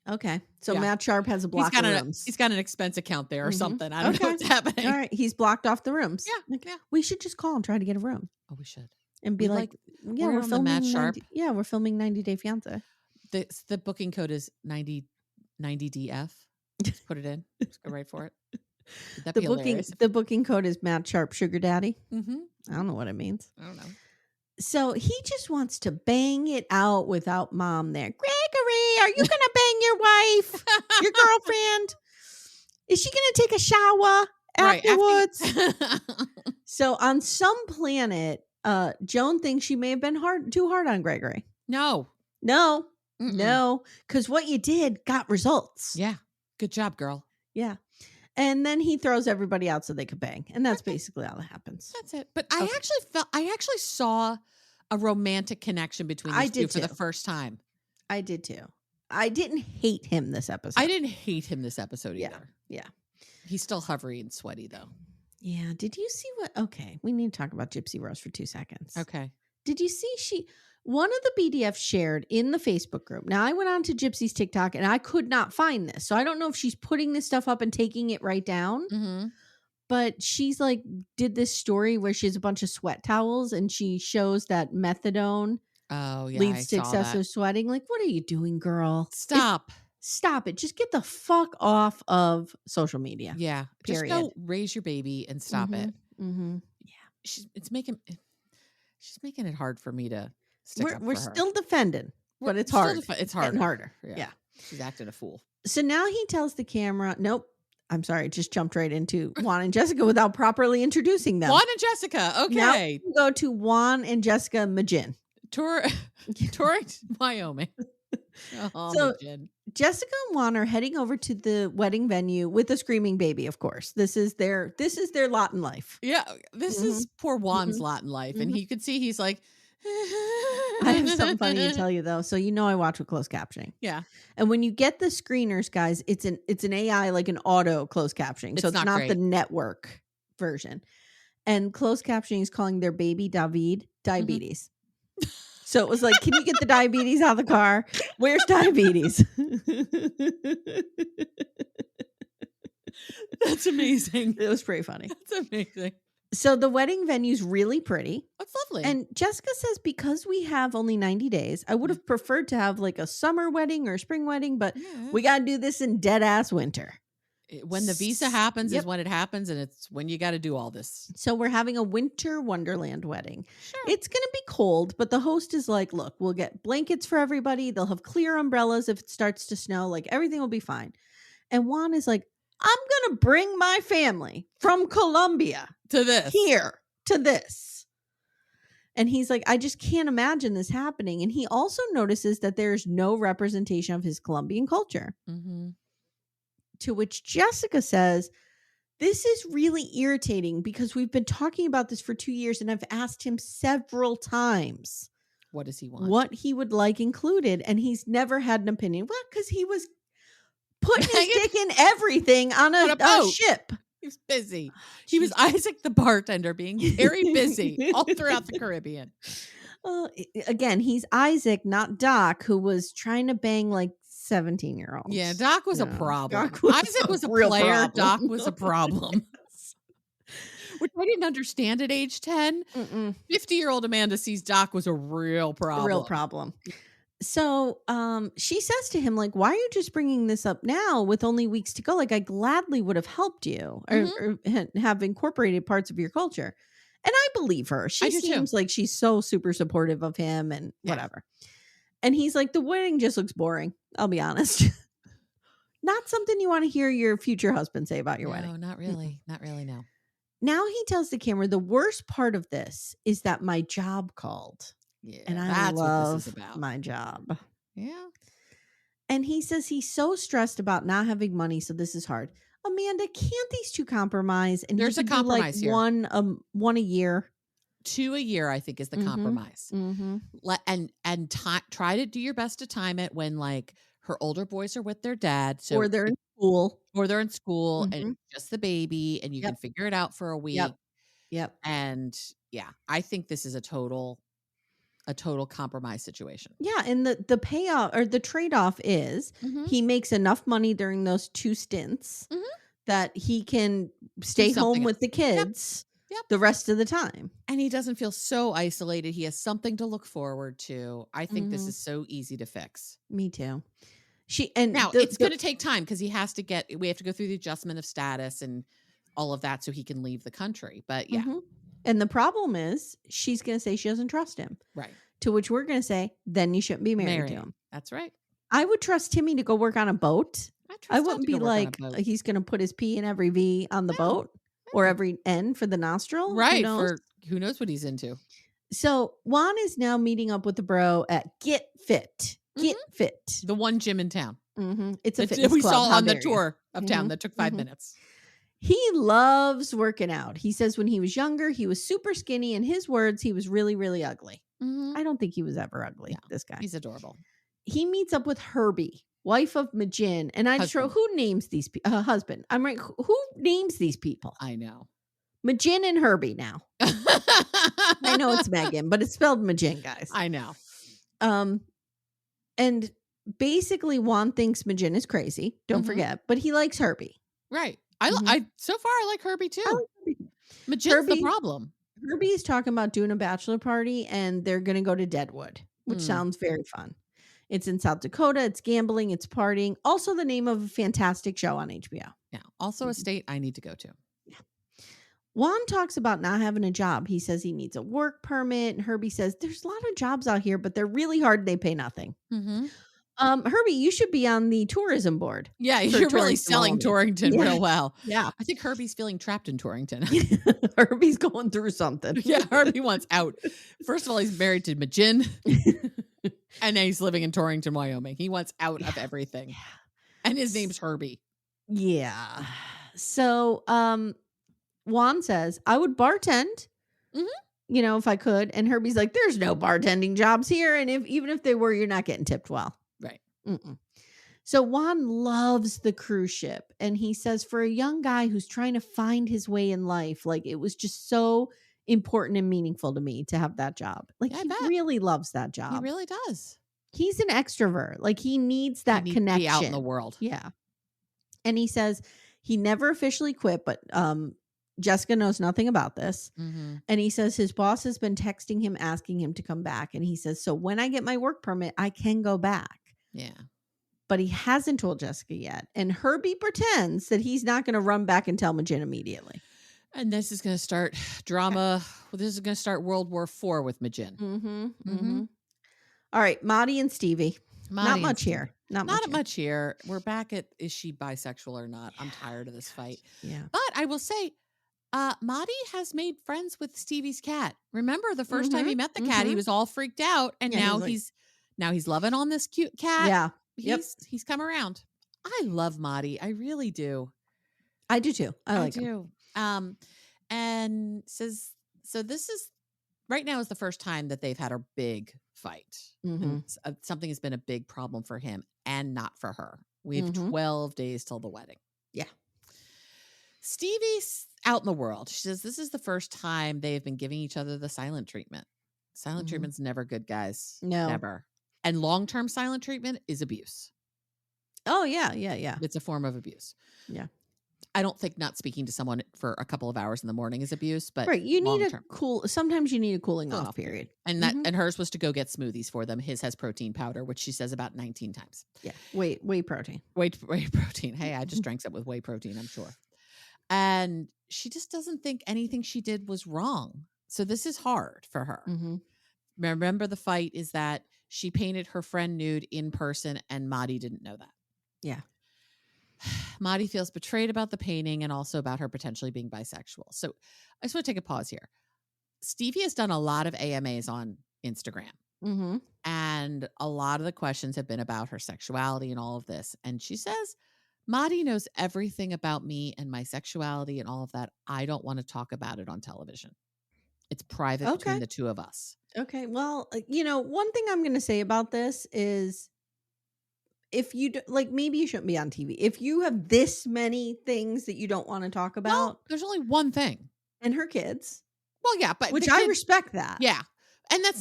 Okay. So Matt Sharp has a block of rooms. He's got an expense account there or something. I don't know what's happening. All right. He's blocked off the rooms. Yeah. We should just call and try to get a room. Oh, we should. And be we're filming Matt Sharp. We're filming 90 Day Fiance. The booking code is 90DF. Just put it in. Just go right for it. The booking code is Matt Sharp Sugar Daddy. Mm-hmm. I don't know what it means. I don't know. So he just wants to bang it out without mom there. Gregory, are you going to bang your wife, your girlfriend? Is she going to take a shower afterwards? So on some planet, Joan thinks she may have been too hard on Gregory. No. No, because what you did got results. Yeah. Good job, girl. Yeah. And then he throws everybody out so they could bang. And that's basically all that happens. That's it. But I actually saw a romantic connection between these two for the first time. I did too. I didn't hate him this episode. I didn't hate him this episode either. Yeah. He's still hovering and sweaty though. Yeah. Did you see what? Okay. We need to talk about Gypsy Rose for 2 seconds. Okay. Did you see one of the BDF shared in the Facebook group. Now I went on to Gypsy's TikTok and I could not find this. So I don't know if she's putting this stuff up and taking it right down. Mm-hmm. But she's like, did this story where she has a bunch of sweat towels and she shows that methadone leads to excessive sweating. Like, what are you doing, girl? Stop it. Just get the fuck off of social media. Yeah. Period. Just go raise your baby and stop it. Mm-hmm. Yeah. She's making it hard for me to stick up for her. We're still defending, but it's hard. It's harder. Getting harder. Yeah. She's acting a fool. So now he tells the camera, nope. I'm sorry, just jumped right into Juan and Jessica without properly introducing them. Juan and Jessica. Okay. Now we go to Juan and Jessica Majin. Touring Wyoming. Oh, so Majin. Jessica and Juan are heading over to the wedding venue with a screaming baby, of course. This is their lot in life. Yeah. This is poor Juan's lot in life. And you can see he's like, I have something funny to tell you though. So I watch with closed captioning. Yeah. And when you get the screeners, guys, it's an AI, like an auto closed captioning. So it's not the network version. And closed captioning is calling their baby David diabetes. So it was like, can you get the diabetes out of the car? Where's diabetes? That's amazing. It was pretty funny. That's amazing. So the wedding venue's really pretty. That's lovely. And Jessica says, because we have only 90 days, I would have preferred to have like a summer wedding or a spring wedding, but we got to do this in dead ass winter. When the visa happens is when it happens, and it's when you got to do all this. So we're having a winter wonderland wedding. Sure. It's going to be cold, but the host is like, look, we'll get blankets for everybody. They'll have clear umbrellas if it starts to snow. Like, everything will be fine. And Juan is like, I'm going to bring my family from Colombia to this. And he's like, I just can't imagine this happening. And he also notices that there's no representation of his Colombian culture. Mm-hmm. To which Jessica says, this is really irritating because we've been talking about this for 2 years and I've asked him several times. What does he want? What he would like included. And he's never had an opinion. Well, because he was putting his dick in everything on a ship. He was busy. He was Isaac the bartender being very busy all throughout the Caribbean. Again, he's Isaac, not Doc, who was trying to bang like 17-year-olds. Yeah, Doc was a problem. Isaac was a player. Problem. Doc was a problem. Which I didn't understand at age 10. 50-year-old Amanda sees Doc was a real problem. A real problem. So she says to him, like, why are you just bringing this up now with only weeks to go? Like, I gladly would have helped you or have incorporated parts of your culture. And I believe her. She seems like she's so super supportive of him and whatever. And he's like, the wedding just looks boring. I'll be honest. Not something you want to hear your future husband say about your wedding. No, not really. Not really, no. Now he tells the camera, the worst part of this is that my job called. Yeah, and I love my job. Yeah. And he says he's so stressed about not having money, so this is hard. Amanda, can't these two compromise? And there's a compromise like here. One a year. 2 a year, I think, is the compromise. And try to do your best to time it when like her older boys are with their dad, or they're in school, and just the baby, and you can figure it out for a week. Yep. And yeah, I think this is a total compromise situation. Yeah, and the payoff or the trade-off is he makes enough money during those 2 stints that he can stay home with the kids. Yep. The rest of the time. And he doesn't feel so isolated. He has something to look forward to. I think this is so easy to fix. Me too. It's going to take time because we have to go through the adjustment of status and all of that so he can leave the country. But yeah. And the problem is she's going to say she doesn't trust him. Right. To which we're going to say, then you shouldn't be married to him. That's right. I would trust Timmy to go work on a boat. I wouldn't be like, he's going to put his P in every V on the boat. Or every N for the nostril. Right. Who knows what he's into. So Juan is now meeting up with the bro at Get Fit Get Fit. The one gym in town. It's a fitness we club. saw How on the dare you. tour of town that took 5 minutes. He loves working out. He says when he was younger, he was super skinny. In his words, he was really, really ugly. I don't think he was ever ugly, this guy. He's adorable. He meets up with Herbie, wife of Majin. And I throw, who names these people? Husband. I'm right. Who names these people? I know. Majin and Herbie now. I know it's Megan, but it's spelled Majin, guys. I know. And basically Juan thinks Majin is crazy. Don't forget, but he likes Herbie. Right. I so far I like Herbie too. Majin's the problem. Herbie's talking about doing a bachelor party and they're going to go to Deadwood, which sounds very fun. It's in South Dakota. It's gambling. It's partying. Also the name of a fantastic show on HBO. Yeah. Also a state I need to go to. Yeah. Juan talks about not having a job. He says he needs a work permit. And Herbie says there's a lot of jobs out here, but they're really hard. They pay nothing. Herbie, you should be on the tourism board. Yeah, you're really selling Torrington real well. Yeah. I think Herbie's feeling trapped in Torrington. Herbie's going through something. Yeah, Herbie wants out. First of all, he's married to Majin. And now he's living in Torrington, Wyoming. He wants out of everything. And his name's Herbie. Yeah. So Juan says, I would bartend. If I could. And Herbie's like, there's no bartending jobs here. And even if they were, you're not getting tipped well. Right. So Juan loves the cruise ship. And he says for a young guy who's trying to find his way in life, like it was just so important and meaningful to me to have that job. Like he really loves that job. He really does. He's an extrovert. Like he needs that connection. To be out in the world. Yeah. And he says he never officially quit, but Jessica knows nothing about this. And he says his boss has been texting him, asking him to come back. And he says, so when I get my work permit, I can go back. Yeah. But he hasn't told Jessica yet. And Herbie pretends that he's not going to run back and tell Majin immediately. And this is going to start drama. This is going to start World War IV with Majin. All right. Mahdi and Stevi. Not much here. Not much here. We're back at, is she bisexual or not? I'm tired of this fight. Yeah. But I will say, Mahdi has made friends with Stevie's cat. Remember the first time he met the cat, he was all freaked out. And now he's loving on this cute cat. Yeah. He's come around. I love Mahdi. I really do. I do too. I like him. And says, so this is right now is the first time that they've had a big fight. Something has been a big problem for him and not for her. We have 12 days till the wedding. Yeah. Stevie's out in the world. She says this is the first time they've been giving each other the silent treatment. Silent treatment's never good, guys. No. Never. And long-term silent treatment is abuse. Oh, yeah. Yeah. It's a form of abuse. Yeah. I don't think not speaking to someone for a couple of hours in the morning is abuse, but right. You need sometimes you need a cooling off period. And and hers was to go get smoothies for them. His has protein powder, which she says about 19 times. Yeah. Whey protein. Whey protein. Hey, I just drank some with whey protein, I'm sure. And she just doesn't think anything she did was wrong. So this is hard for her. Remember the fight is that she painted her friend nude in person and Mahdi didn't know that. Yeah. Mahdi feels betrayed about the painting and also about her potentially being bisexual. So I just want to take a pause here. Stevi has done a lot of AMAs on Instagram. And a lot of the questions have been about her sexuality and all of this. And she says, Mahdi knows everything about me and my sexuality and all of that. I don't want to talk about it on television. It's private between the two of us. Okay. Well, one thing I'm going to say about this is if you maybe you shouldn't be on TV. If you have this many things that you don't want to talk about. Well, there's only one thing. And her kids. Well, yeah, but I respect that. Yeah. And that's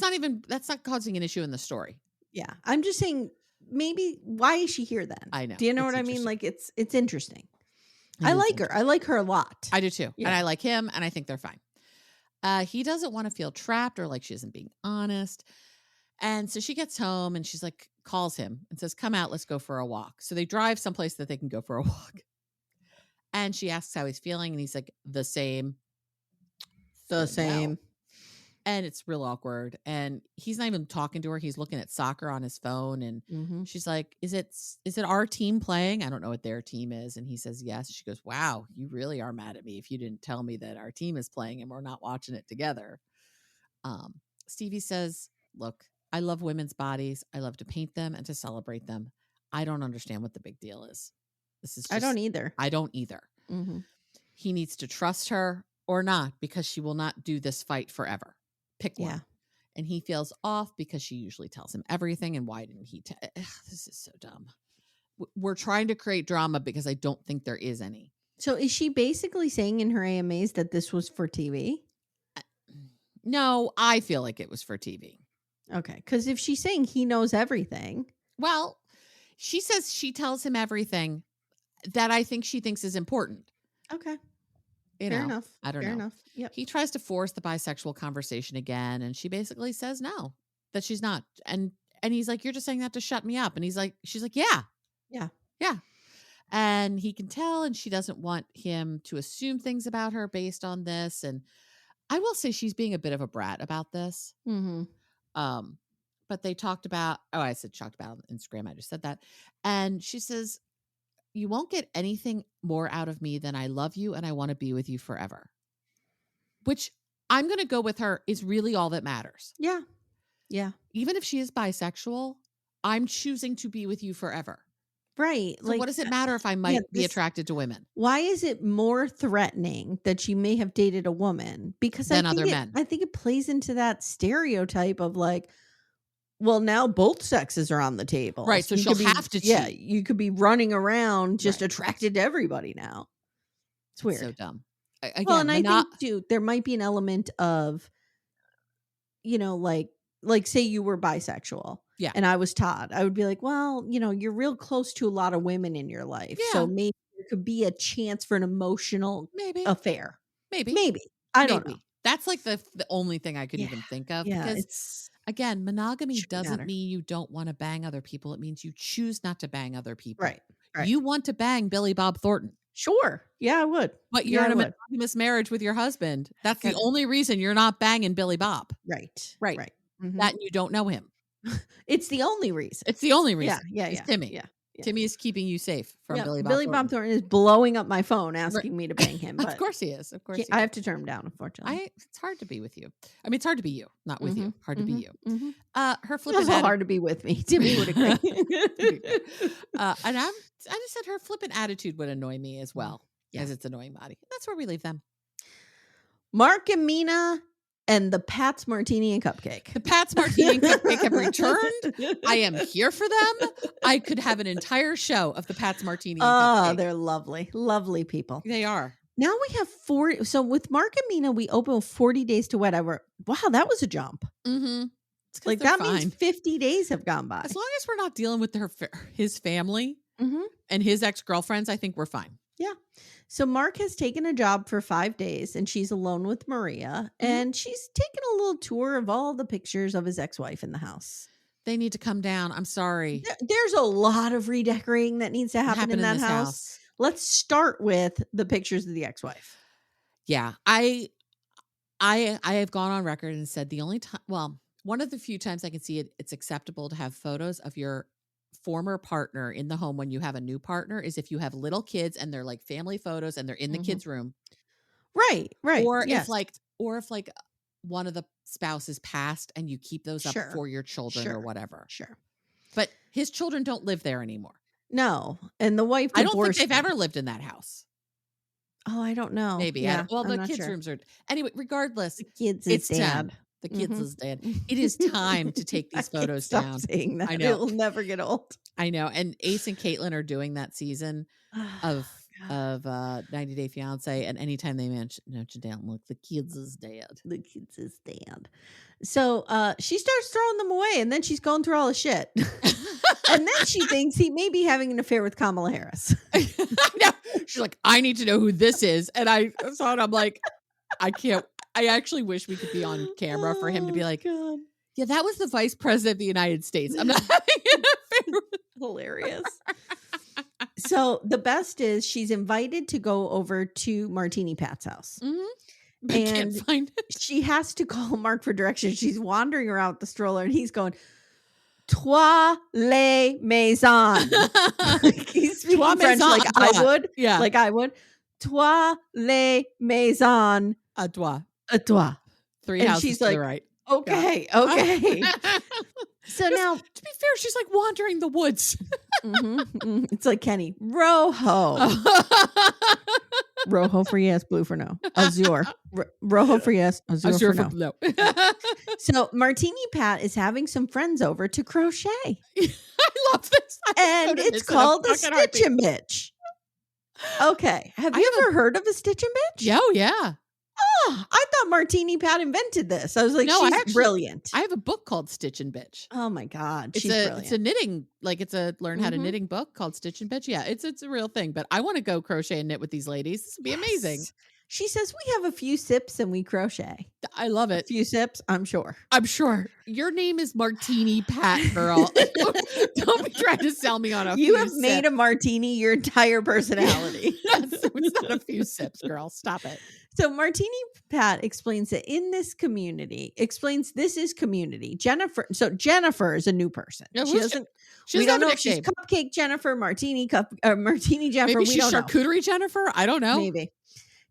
not causing an issue in the story. Yeah. I'm just saying maybe why is she here then? I know. Do you know what I mean? Like it's interesting. I like her. I like her a lot. I do too. Yeah. And I like him and I think they're fine. He doesn't want to feel trapped or like she isn't being honest. And so she gets home and she's like, calls him and says, come out, let's go for a walk. So they drive someplace that they can go for a walk. And she asks how he's feeling. And he's like, the same. The same. And it's real awkward. And he's not even talking to her. He's looking at soccer on his phone. And she's like, is it our team playing? I don't know what their team is. And he says, yes. She goes, wow, you really are mad at me if you didn't tell me that our team is playing and we're not watching it together. Stevi says, look, I love women's bodies. I love to paint them and to celebrate them. I don't understand what the big deal is. This is just, I don't either. I don't either. Mm-hmm. He needs to trust her or not, because she will not do this fight forever. Pick one. And he feels off because she usually tells him everything. And why didn't he? This is so dumb. We're trying to create drama because I don't think there is any. So is she basically saying in her AMAs that this was for TV? No, I feel like it was for TV. Okay. Because if she's saying he knows everything. Well, she says she tells him everything that I think she thinks is important. Okay. Fair enough. I don't know. Fair enough. Yep. He tries to force the bisexual conversation again, and she basically says no, that she's not. And he's like, you're just saying that to shut me up. And she's like, yeah. Yeah. Yeah. And he can tell, and she doesn't want him to assume things about her based on this. And I will say she's being a bit of a brat about this. Mm-hmm. But they talked about, I said talked about on Instagram. I just said that. And she says, you won't get anything more out of me than I love you and I want to be with you forever. Which I'm going to go with her is really all that matters. Yeah. Yeah. Even if she is bisexual, I'm choosing to be with you forever. Right. So what does it matter if I might be attracted to women? Why is it more threatening that she may have dated a woman? Because than other men. I think it plays into that stereotype of like, well, now both sexes are on the table. Right. So she'll have to cheat. Yeah. You could be running around just attracted to everybody now. It's weird. So dumb. Again, well, and I think too, there might be an element of, like say you were bisexual. Yeah. And I was Todd. I would be like, well, you're real close to a lot of women in your life. Yeah. So maybe there could be a chance for an emotional affair. Maybe. I don't know. That's like the only thing I could even think of. Yeah, because again, monogamy doesn't mean you don't want to bang other people. It means you choose not to bang other people. Right. You want to bang Billy Bob Thornton. Sure. Yeah, I would. But you're in a monogamous marriage with your husband. That's the only reason you're not banging Billy Bob. Right. Mm-hmm. That and you don't know him. It's the only reason. Yeah. It's Timmy. Yeah. Timmy is keeping you safe from Billy Bob. Billy Bob Thornton is blowing up my phone asking me to bang him. But of course he is. I have to turn him down, unfortunately. It's hard to be with you. I mean, it's hard to be you, not with you. Hard to be you. Mm-hmm. Her flippant attitude. Hard to be with me. Timmy would agree. And I just said her flippant attitude would annoy me as well as it's annoying Mahdi. That's where we leave them. Mark and Mina and the Pat's Martini and Cupcake. The Pat's Martini and Cupcake have returned. I am here for them. I could have an entire show of the Pat's Martini and Cupcake. Oh, they're lovely. Lovely people. They are. Now we have 40. So with Mark and Mina, we open 40 days to wed. Wow, that was a jump. Mm-hmm. Like that means 50 days have gone by. As long as we're not dealing with his family and his ex-girlfriends, I think we're fine. Yeah. So Mark has taken a job for 5 days and she's alone with Maria and she's taken a little tour of all the pictures of his ex-wife in the house. They need to come down. I'm sorry. There's a lot of redecorating that needs to happen in that house. Let's start with the pictures of the ex-wife. Yeah. I have gone on record and said the only time, one of the few times I can see it's acceptable to have photos of your former partner in the home when you have a new partner is if you have little kids and they're like family photos and they're in the kids' room. Right. Or if one of the spouses passed and you keep those up for your children or whatever. Sure. But his children don't live there anymore. No. And the wife I don't think they've ever lived in that house. Oh, I don't know. Maybe. Yeah, the kids' rooms are. Anyway, regardless. The kids is dad. The kids is dead. It is time to take these photos down. Saying that. I know. It'll never get old. I know. And Ace and Caitlin are doing that season of 90 Day Fiance. And anytime they mention down, look, the kids is dead. The kids is dead. So she starts throwing them away and then she's going through all the shit. And then she thinks he may be having an affair with Kamala Harris. I know. She's like, I need to know who this is. And I saw it. I'm like, I can't. I actually wish we could be on camera for him to be like, God. Yeah, that was the vice president of the United States. I'm not having an affair with hilarious. So the best is she's invited to go over to Martini Pat's house. But can't find it. She has to call Mark for directions. She's wandering around with the stroller and he's going, Trois les maisons. He's speaking French like I would. Yeah. Like I would. Trois les maisons. A toi. A toi. 3 houses she's to like, the right. Okay. So now, to be fair, she's like wandering the woods. It's like Kenny. Rojo. Rojo for yes, blue for no. Azure. Rojo for yes, azure for no. So Martini Pat is having some friends over to crochet. I love this. And it's called a Stitch and Bitch. Okay. Have you ever heard of a Stitch and Bitch? Oh, yeah. Oh, I thought Martini Pat invented this. I was like, no, she's brilliant. I have a book called Stitch and Bitch. Oh my God. She's brilliant. It's a knitting, like it's a learn how to knitting book called Stitch and Bitch. Yeah, it's a real thing, but I want to go crochet and knit with these ladies. This would be amazing. She says we have a few sips and we crochet. I love it. A few sips, I'm sure. Your name is Martini Pat, girl. Don't be trying to sell me on a You have made a martini your entire personality. So it's not a few sips, girl. Stop it. So Martini Pat explains that in this community, this is community. Jennifer is a new person. No, we don't know if she's Cupcake Jennifer, Martini Jennifer. Maybe she's Charcuterie Jennifer. I don't know. Maybe.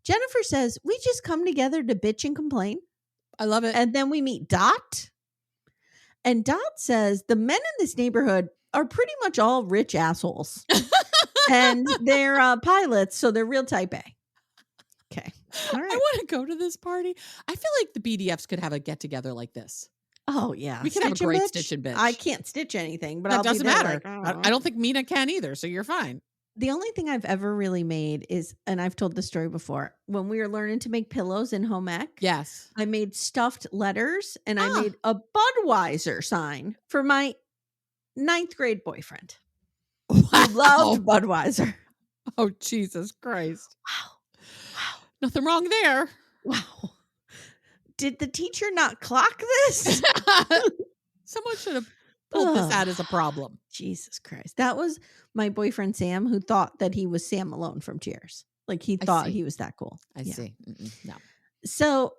Jennifer says, we just come together to bitch and complain. I love it. And then we meet Dot. And Dot says the men in this neighborhood are pretty much all rich assholes. And they're pilots, so they're real type A. Okay. All right. I want to go to this party. I feel like the BDFs could have a get together like this. Oh, yeah. We can have a great Stitch and Bitch. I can't stitch anything, but that doesn't matter. Like, I don't think Mina can either, so you're fine. The only thing I've ever really made is, and I've told this story before, when we were learning to make pillows in home ec. Yes. I made stuffed letters and I made a Budweiser sign for my 9th grade boyfriend. Wow. Who loved Budweiser. Oh, Jesus Christ. Wow. Nothing wrong there. Wow. Did the teacher not clock this? Someone should have pulled this out as a problem. Jesus Christ. That was my boyfriend Sam, who thought that he was Sam Malone from Cheers. Like he thought he was that cool. I see. No. So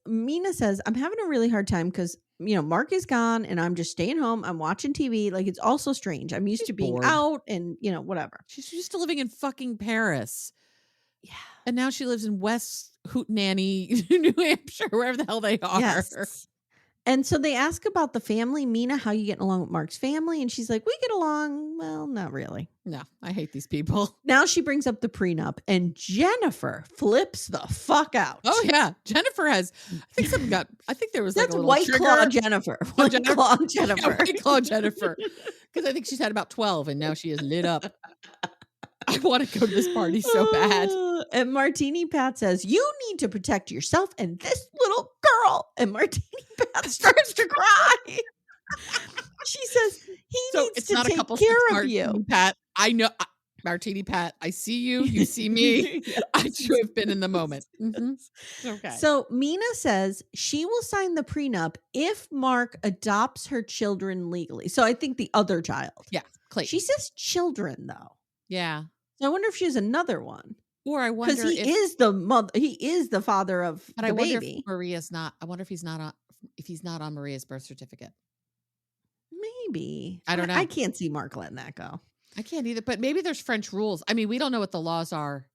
Mina says, I'm having a really hard time because, Mark is gone and I'm just staying home. I'm watching TV. Like it's all so strange. I'm used to being bored. Out and, whatever. She's used to living in fucking Paris. Yeah. And now she lives in West Hootenanny, New Hampshire, wherever the hell they are. Yes. And so they ask about the family. Mina, how you getting along with Mark's family? And she's like, we get along. Well, not really. No, I hate these people. Now she brings up the prenup and Jennifer flips the fuck out. Oh, yeah. Jennifer has, I think there was that's like a White trigger. Claw Jennifer. White Claw Jennifer. Yeah, White Claw Jennifer. Because I think she's had about 12 and now she is lit up. I want to go to this party so bad. And Martini Pat says, you need to protect yourself and this little girl. And Martini Pat starts to cry. She says, he needs to take care of you. Pat, I know. Martini Pat, I see you. You see me. Yes. I should have been in the moment. Mm-hmm. Okay. So Mina says she will sign the prenup if Mark adopts her children legally. So I think the other child. Yeah. Clayton. She says children, though. Yeah. So I wonder if she has another one. Or I wonder because is the mother. He is the father of but the I wonder baby. If Maria's not. I wonder if he's not on Maria's birth certificate. Maybe. I don't know. I can't see Mark letting that go. I can't either. But maybe there's French rules. I mean, we don't know what the laws are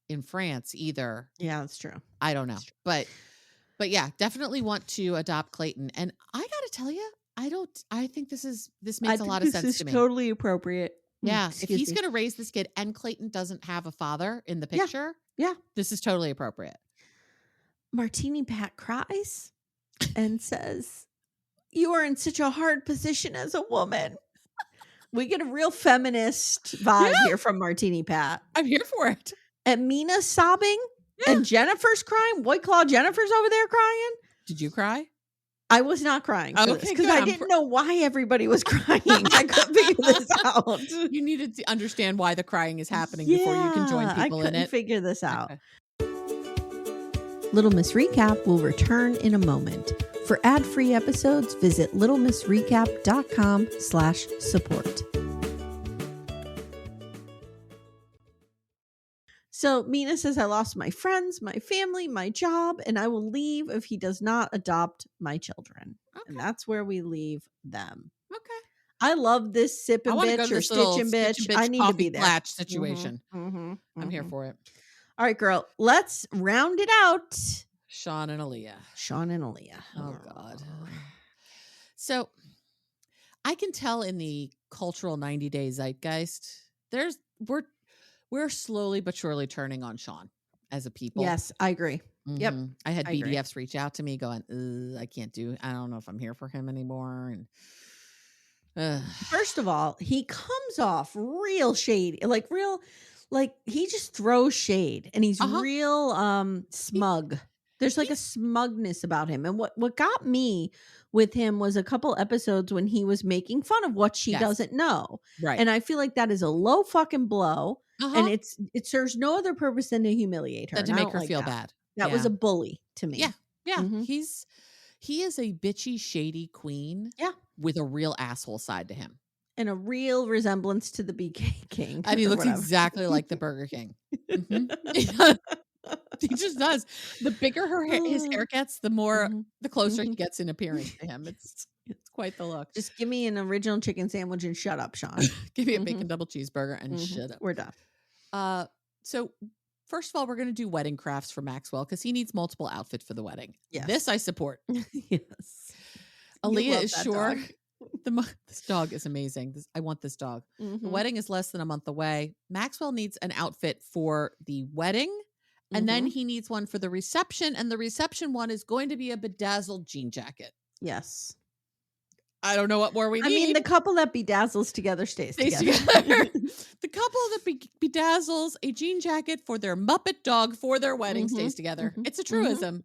in France either. Yeah, that's true. I don't know. But yeah, definitely want to adopt Clayton. And I gotta tell you, I think this makes a lot of sense to me. Totally appropriate. Yeah. If he's going to raise this kid and Clayton doesn't have a father in the picture. Yeah. This is totally appropriate. Martini Pat cries and says, you are in such a hard position as a woman. We get a real feminist vibe here from Martini Pat. I'm here for it. And Mina's sobbing and Jennifer's crying. White Claw Jennifer's over there crying. Did you cry? I was not crying because I didn't know why everybody was crying. I couldn't figure this out. You needed to understand why the crying is happening before you can join people in it. Figure this out. Okay. Little Miss Recap will return in a moment. For ad-free episodes, visit littlemissrecap.com/support. So Mina says, I lost my friends, my family, my job, and I will leave if he does not adopt my children. Okay. And that's where we leave them. Okay. I love this sip and bitch or stitch and bitch. I need to be there. Latch situation. Mm-hmm. I'm here for it. All right, girl, let's round it out. Sean and Alliya. Oh God. So I can tell in the cultural 90-day zeitgeist, we're slowly but surely turning on Sean as a people. Yes, I agree. Yep. I had I agree. BDFs reach out to me going, I don't know if I'm here for him anymore. And first of all, he comes off real shady, like he just throws shade, and he's real smug. There's like a smugness about him. And what got me with him was a couple episodes when he was making fun of what she doesn't know. Right. And I feel like that is a low fucking blow. And it serves no other purpose than to humiliate her. Than to make her feel bad. That was a bully to me. Yeah. Yeah. He is a bitchy, shady queen. Yeah. With a real asshole side to him. And a real resemblance to the BK King. And he looks exactly like the Burger King. He just does. The bigger his hair gets, the closer he gets in appearance to him. It's quite the look. Just give me an original chicken sandwich and shut up, Sean. Give me a bacon double cheeseburger and shut up. We're done. So first of all, we're going to do wedding crafts for Maxwell because he needs multiple outfits for the wedding. Yes. This I support. Yes. Alliya is sure. This dog is amazing. I want this dog. The wedding is less than a month away. Maxwell needs an outfit for the wedding, and then he needs one for the reception. And the reception one is going to be a bedazzled jean jacket. Yes. I don't know what more we need. I mean, the couple that bedazzles together stays together. The couple that bedazzles a jean jacket for their Muppet dog for their wedding stays together. It's a truism.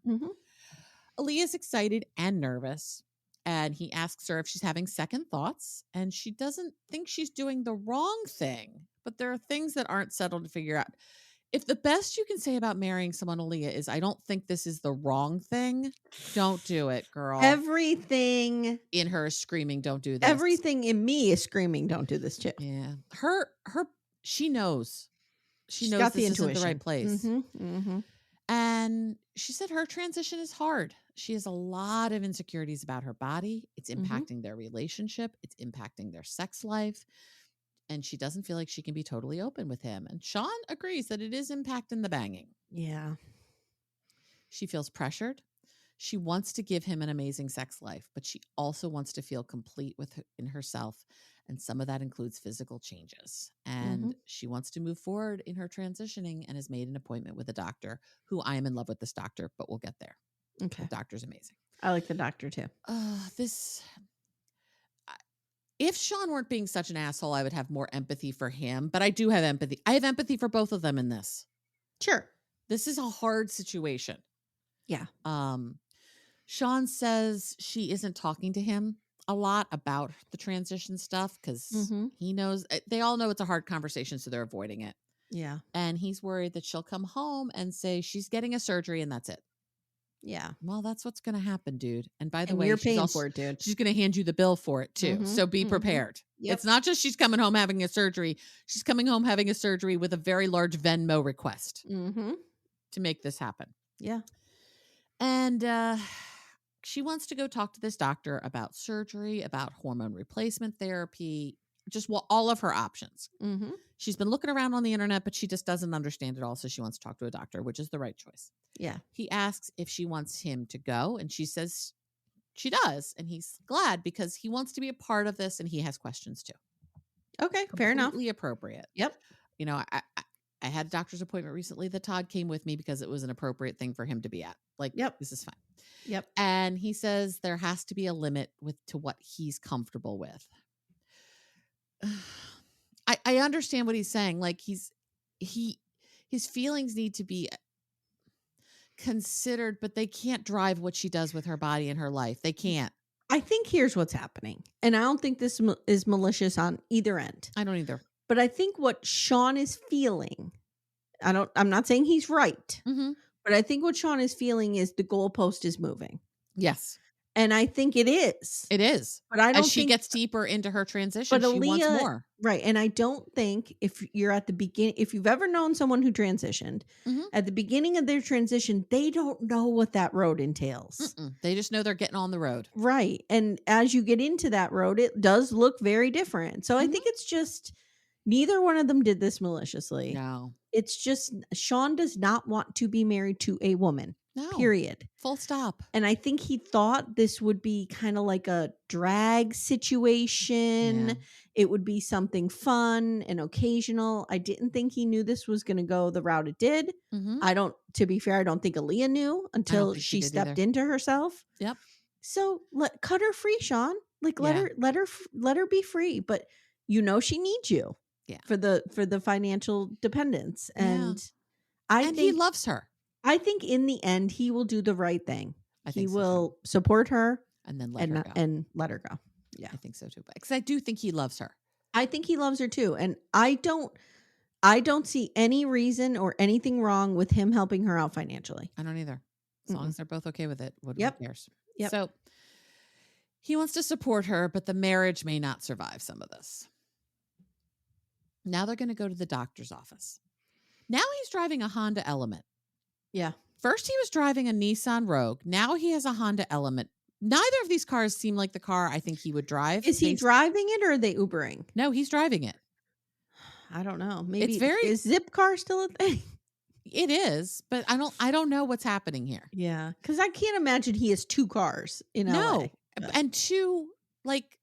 Alliya's excited and nervous. And he asks her if she's having second thoughts, and she doesn't think she's doing the wrong thing, but there are things that aren't settled to figure out. If the best you can say about marrying someone, Alliya, is I don't think this is the wrong thing, don't do it, girl. Everything in her is screaming, don't do this. Everything in me is screaming, don't do this, chick. Yeah. She knows. She knows got this the isn't intuition. the right place. And she said her transition is hard. She has a lot of insecurities about her body. It's impacting their relationship. It's impacting their sex life. And she doesn't feel like she can be totally open with him. And Sean agrees that it is impacting the banging. Yeah. She feels pressured. She wants to give him an amazing sex life, but she also wants to feel complete in herself. And some of that includes physical changes. And she wants to move forward in her transitioning and has made an appointment with a doctor who I am in love with this doctor, but we'll get there. Okay. The doctor's amazing. I like the doctor too. If Sean weren't being such an asshole, I would have more empathy for him, but I do have empathy. I have empathy for both of them in this. Sure. This is a hard situation. Yeah. Sean says she isn't talking to him a lot about the transition stuff because he knows, they all know it's a hard conversation, so they're avoiding it. Yeah. And he's worried that she'll come home and say she's getting a surgery and that's it. Yeah. Well, that's what's going to happen, dude. And by the way, you're paying for it, dude. She's going to hand you the bill for it too. So be prepared. Yep. It's not just she's coming home having a surgery. She's coming home having a surgery with a very large Venmo request to make this happen. Yeah. And she wants to go talk to this doctor about surgery, about hormone replacement therapy, just all of her options. She's been looking around on the internet, but she just doesn't understand it all. So she wants to talk to a doctor, which is the right choice. Yeah. He asks if she wants him to go, and she says she does. And he's glad because he wants to be a part of this and he has questions too. Okay. Fair enough. Completely appropriate. Yep. You know, I had a doctor's appointment recently that Todd came with me because it was an appropriate thing for him to be at. Like, this is fine. Yep. And he says there has to be a limit to what he's comfortable with. I understand what he's saying. Like his feelings need to be considered, but they can't drive what she does with her body and her life. They can't. I think here's what's happening. And I don't think this is malicious on either end. I don't either. But I think what Sean is feeling, I'm not saying he's right, but I think what Sean is feeling is the goalpost is moving. Yes. And I think it is. It is. But I don't As she gets deeper into her transition, she wants more. Right. And I don't think if you're at the beginning, if you've ever known someone who transitioned, at the beginning of their transition, they don't know what that road entails. They just know they're getting on the road. Right. And as you get into that road, it does look very different. So I think it's just, Neither one of them did this maliciously. No. It's just Sean does not want to be married to a woman. No. Period. Full stop. And I think he thought this would be kind of like a drag situation. Yeah. It would be something fun and occasional. I didn't think he knew this was going to go the route it did. Mm-hmm. To be fair, I don't think Alliya knew until she stepped either. into herself. Yep. So cut her free, Sean. Like let her be free. But she needs you. Yeah. For the financial dependence. And I think he loves her. I think in the end he will do the right thing. He will support her and then let her go. And let her go. Yeah. I think so too. Because I do think he loves her. I think he loves her too. And I don't see any reason or anything wrong with him helping her out financially. I don't either. As long as they're both okay with it. Who cares? Yep. So he wants to support her, but the marriage may not survive some of this. Now they're going to go to the doctor's office. Now he's driving a Honda Element. Yeah. First he was driving a Nissan Rogue. Now he has a Honda Element. Neither of these cars seem like the car I think he would drive. Is he driving it or are they Ubering? No, he's driving it. I don't know. Maybe is Zip car still a thing? It is, but I don't know what's happening here. Yeah. Because I can't imagine he has two cars in LA. And two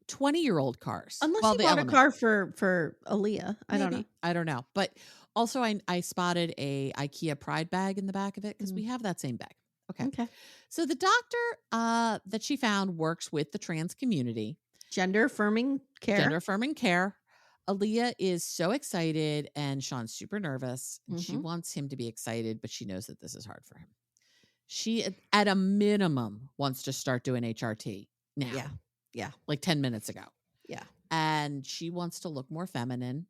20-year-old cars. Unless he bought a car for Alliya. I don't know. I don't know. But also I spotted a IKEA Pride bag in the back of it because we have that same bag. Okay. So the doctor that she found works with the trans community. Gender affirming care. Alliya is so excited and Sean's super nervous. And she wants him to be excited, but she knows that this is hard for him. She, at a minimum, wants to start doing HRT now. Yeah. Like 10 minutes ago. Yeah. And she wants to look more feminine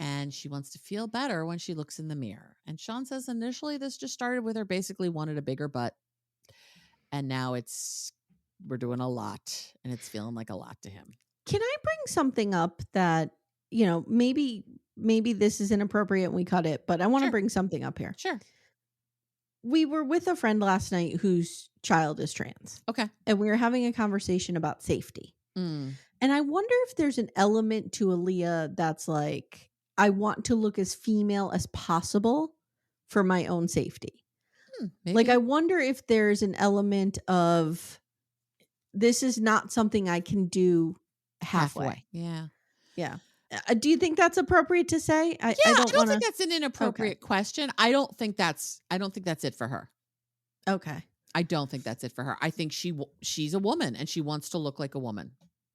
and she wants to feel better when she looks in the mirror. And Sean says initially this just started with her basically wanted a bigger butt. And now we're doing a lot and it's feeling like a lot to him. Can I bring something up that, maybe this is inappropriate and we cut it, but I want to bring something up here. Sure. We were with a friend last night whose child is trans. Okay. And we were having a conversation about safety. And I wonder if there's an element to Alliya that's like, I want to look as female as possible for my own safety. Maybe. I wonder if there's an element of this is not something I can do halfway. Yeah. Yeah. Do you think that's appropriate to say? I don't think that's an inappropriate question. I don't think that's it for her. Okay. I don't think that's it for her. I think she's a woman and she wants to look like a woman.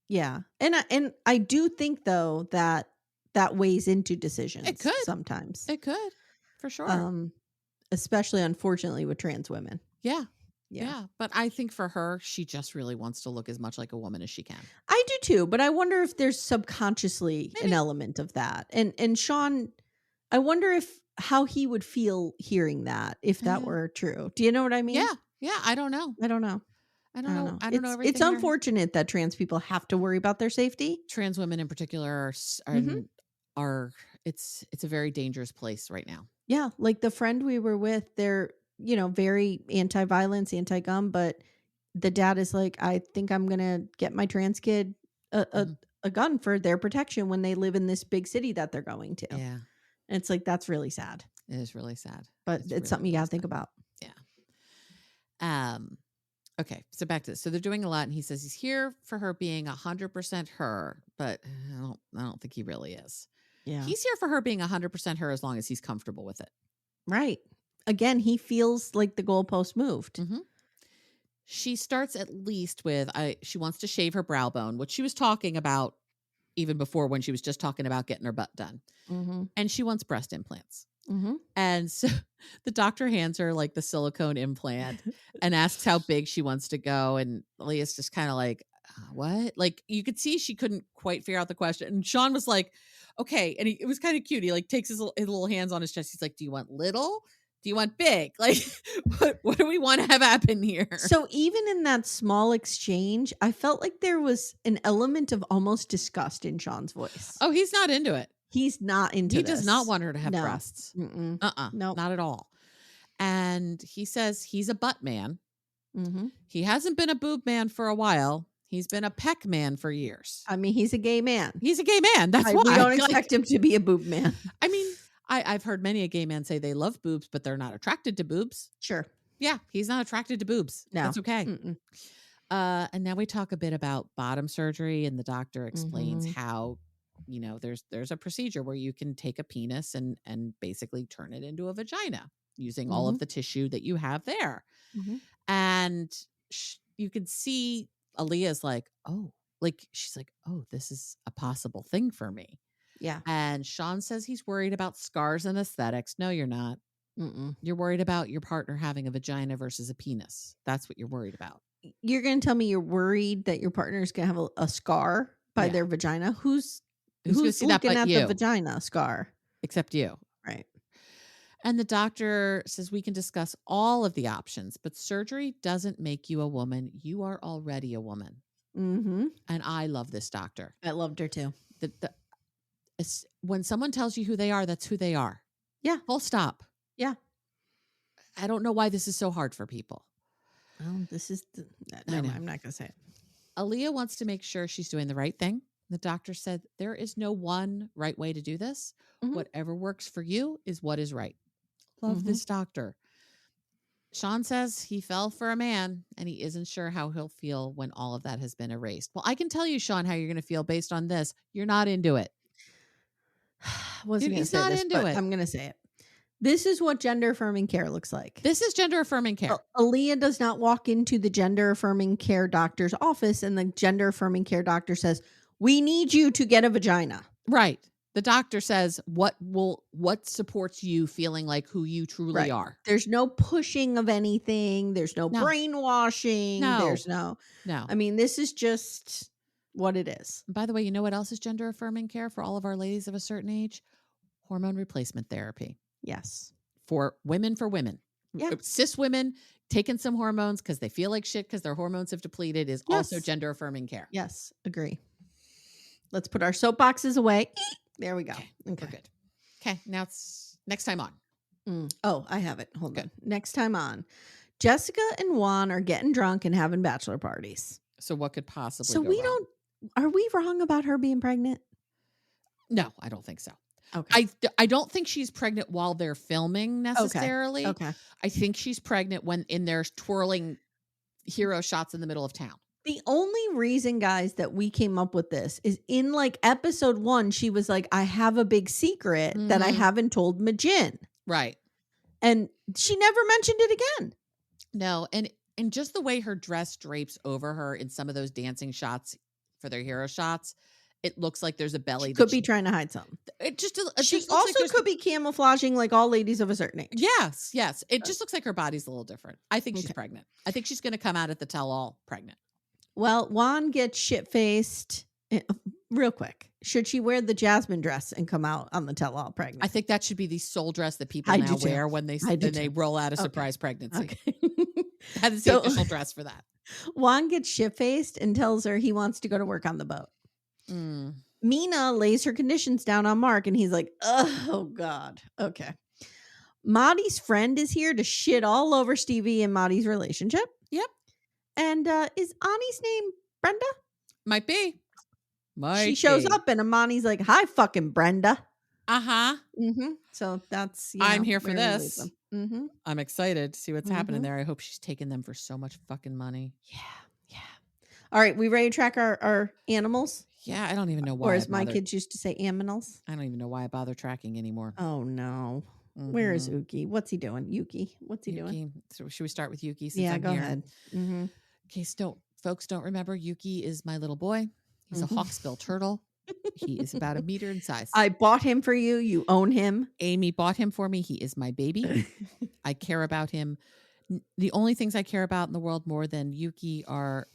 Yeah. And I do think though that weighs into decisions. It could sometimes. It could, for sure. Especially unfortunately with trans women. Yeah. But I think for her, she just really wants to look as much like a woman as she can. I do too, but I wonder if there's subconsciously an element of that. And Sean, I wonder how he would feel hearing that if that were true. Do you know what I mean? Yeah. I don't know. I don't know. Everything. It's unfortunate that trans people have to worry about their safety. Trans women in particular are it's a very dangerous place right now. Yeah. Like the friend we were with, they're, very anti-violence, anti-gun, but the dad is like, I think I'm going to get my trans kid a gun for their protection when they live in this big city that they're going to. Yeah. And it's like, that's really sad. It is really sad. But it's really something you got to think about. Yeah. Okay. So back to this. So they're doing a lot and he says he's here for her being 100% her, but I don't think he really is. Yeah. He's here for her being 100% her as long as he's comfortable with it. Right. Again, he feels like the goalpost moved. She starts at least with, she wants to shave her brow bone, which she was talking about even before when she was just talking about getting her butt done. And she wants breast implants. And so the doctor hands her like the silicone implant and asks how big she wants to go. And Alliya's just kind of like, what? Like you could see she couldn't quite figure out the question. And Sean was like, okay. And it was kind of cute. He like takes his little hands on his chest. He's like, do you want little? Do you want big? Like, what do we want to have happen here? So even in that small exchange, I felt like there was an element of almost disgust in Sean's voice. Oh, he's not into it. He's not into it. He does not want her to have breasts. No, not at all. And he says he's a butt man. He hasn't been a boob man for a while. He's been a peck man for years. I mean, he's a gay man. He's a gay man. That's why. We don't expect him to be a boob man. I mean, I've heard many a gay man say they love boobs, but they're not attracted to boobs. Sure. Yeah, he's not attracted to boobs. No. That's okay. And now we talk a bit about bottom surgery, and the doctor explains how, there's a procedure where you can take a penis and basically turn it into a vagina using all of the tissue that you have there. And you can see Alliya's like, she's like, oh, this is a possible thing for me. Yeah. And Sean says he's worried about scars and aesthetics. No, you're not. You're worried about your partner having a vagina versus a penis. That's what you're worried about. You're going to tell me you're worried that your partner's going to have a scar by their vagina? Who's looking at the vagina scar? Except you. Right. And the doctor says we can discuss all of the options, but surgery doesn't make you a woman. You are already a woman. And I love this doctor. I loved her too. When someone tells you who they are, that's who they are. Yeah. Full stop. Yeah. I don't know why this is so hard for people. Oh, this is... No, I'm not going to say it. Alliya wants to make sure she's doing the right thing. The doctor said there is no one right way to do this. Whatever works for you is what is right. Love this doctor. Sean says he fell for a man and he isn't sure how he'll feel when all of that has been erased. Well, I can tell you, Sean, how you're going to feel based on this. You're not into it. Wasn't going to say this, but I'm going to say it. This is what gender affirming care looks like. This is gender affirming care. Alliya does not walk into the gender affirming care doctor's office and the gender affirming care doctor says, we need you to get a vagina. Right. The doctor says what supports you feeling like who you truly are. There's no pushing of anything. There's no brainwashing. There's no. I mean, this is just what it is. By the way, you know what else is gender affirming care for all of our ladies of a certain age? Hormone replacement therapy. Yes. For women. Yeah. Cis women taking some hormones because they feel like shit because their hormones have depleted is also gender affirming care. Yes. Agree. Let's put our soapboxes away. There we go. Okay. We're good. Okay. Now it's next time on. Oh, I have it. Hold on. Next time on. Jessica and Juan are getting drunk and having bachelor parties. So what could possibly go wrong? Are we wrong about her being pregnant? No, I don't think so. Okay. I don't think she's pregnant while they're filming necessarily. Okay. I think she's pregnant when in their twirling hero shots in the middle of town. The only reason, guys, that we came up with this is in like episode 1, she was like, I have a big secret that I haven't told Majin. Right. And she never mentioned it again. No. And just the way her dress drapes over her in some of those dancing shots for their hero shots, it looks like there's a belly. She could be trying to hide something. She also could be camouflaging like all ladies of a certain age. Yes. It just looks like her body's a little different. I think she's pregnant. I think she's going to come out at the tell-all pregnant. Well, Juan gets shit-faced real quick. Should she wear the Jasmine dress and come out on the tell-all pregnant? I think that should be the sole dress that people now wear when they roll out a surprise pregnancy. Okay. That is the official dress for that. Juan gets shit-faced and tells her he wants to go to work on the boat. Mina lays her conditions down on Mark and he's like, oh God. Okay. Mahdi's friend is here to shit all over Stevi and Mahdi's relationship. Yep. And is Ani's name Brenda? Might be. She shows up and Amani's like, hi, fucking Brenda. Uh-huh. So that's, I'm here for this. I'm excited to see what's happening there. I hope she's taking them for so much fucking money. Yeah. All right. We ready to track our animals? Yeah. I don't even know why. Or as my kids used to say, aminals. I don't even know why I bother tracking anymore. Oh, no. Where is Uki? What's he doing? Yuki. What's he doing? So should we start with Yuki? Since I'm go here? ahead. In case folks don't remember, Yuki is my little boy. He's a hawksbill turtle. He is about 1 meter in size. I bought him for you. You own him. Amy bought him for me. He is my baby. I care about him. The only things I care about in the world more than Yuki are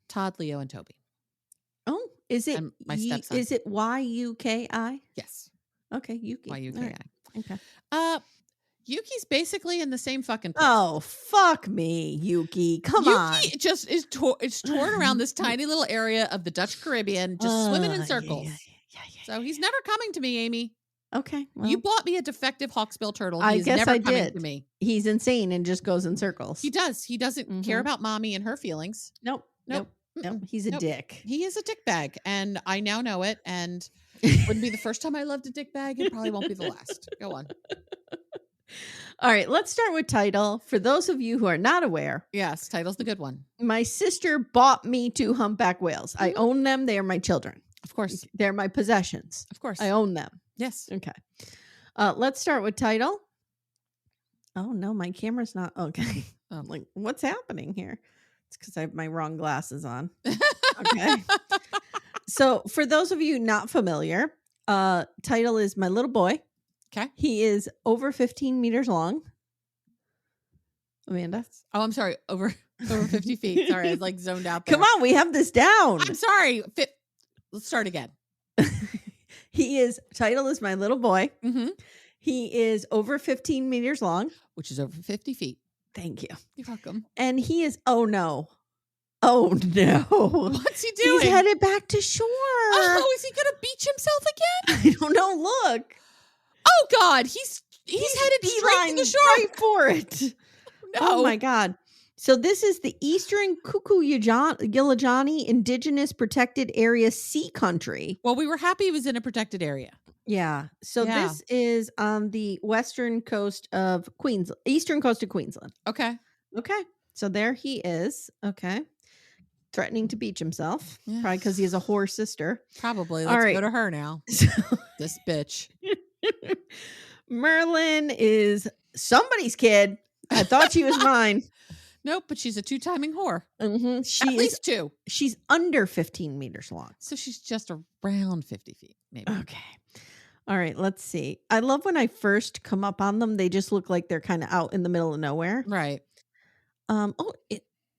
Todd, Leo, and Toby. Oh, is it my stepson? Is it Y-U-K-I? Yes. Okay, Yuki. Y-U-K-I. Right. Okay. Yuki's basically in the same fucking place. Oh, fuck me, Yuki. Come on. Yuki just is torn around this tiny little area of the Dutch Caribbean, just swimming in circles. Yeah. So he's never coming to me, Amy. Okay. Well, you bought me a defective hawksbill turtle. I He's guess never I coming did. to me. He's insane and just goes in circles. He does. He doesn't care about mommy and her feelings. Nope. No, he's a dick. He is a dick bag, and I now know it. And it wouldn't be the first time I loved a dick bag. It probably won't be the last. Go on. All right, let's start with title. For those of you who are not aware, Yes, title's the good one. my sister bought me 2 humpback whales. I own them. They are my children. Of course. They're my possessions. Of course. I own them. Yes. Okay. Let's start with title. Oh, no, my camera's not. Okay. I'm like, what's happening here? It's because I have my wrong glasses on. Okay. So for those of you not familiar, title is my little boy. Okay. He is over 15 meters long. Amanda? Oh, I'm sorry. Over 50 feet. Sorry, I was like zoned out there. Come on, we have this down. I'm sorry. Let's start again. Title is my little boy. Mm-hmm. He is over 15 meters long. Which is over 50 feet. Thank you. You're welcome. And he is, oh no. What's he doing? He's headed back to shore. Oh, is he going to beach himself again? I don't know. Look. Oh God, he's headed straight to the shore. Right for it. No. Oh my God. So this is the Eastern Gilajani Indigenous Protected Area Sea Country. Well, we were happy he was in a protected area. Yeah. So this is on the western coast of Queensland, eastern coast of Queensland. Okay. Okay. So there he is. Okay. Threatening to beach himself. Yeah. Probably because he has a whore sister. Probably. All Let's right. go to her now. This bitch. Merlin is somebody's kid. I thought she was mine. Nope, but she's a 2-timing whore. Mm-hmm. At least 2. She's under 15 meters long. So she's just around 50 feet, maybe. Okay. All right, let's see. I love when I first come up on them. They just look like they're kind of out in the middle of nowhere. Right.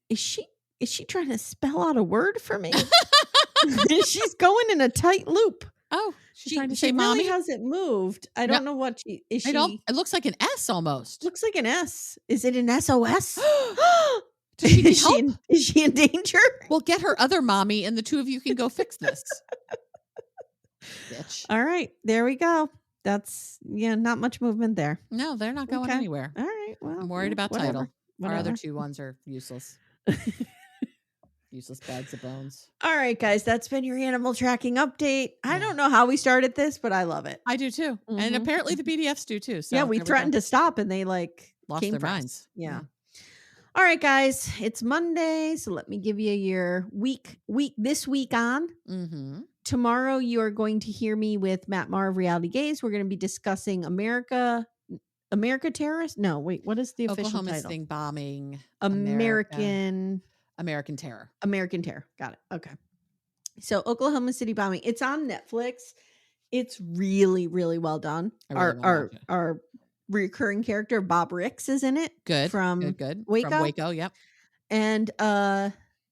Is she trying to spell out a word for me? She's going in a tight loop. Oh, she's trying to say she mommy. really hasn't moved. I don't know what she is. It looks like an S almost. Looks like an S. Is it an SOS? Does she need help? Is she in danger? Well, get her other mommy and the two of you can go fix this. Bitch. All right, there we go. That's not much movement there. No, they're not going anywhere. All right. Well, I'm worried about whatever. title. Whatever. Our other 2 ones are useless. Useless bags of bones. All right, guys, that's been your animal tracking update. I don't know how we started this, but I love it. I do too. Mm-hmm. And apparently the BDFs do too. So we threatened to stop and they lost came their for us. minds. Yeah. All right, guys, it's Monday. So let me give you your this week on. Mm-hmm. Tomorrow, you are going to hear me with Matt Marr of Reality Gaze. We're going to be discussing America Terrorist? No, wait, what is the official Oklahoma title? Sting bombing. American Terror. American Terror. Got it. Okay. So Oklahoma City bombing. It's on Netflix. It's really, really well done. Our recurring character, Bob Ricks, is in it. Good. From good. Waco. From Waco, yep. And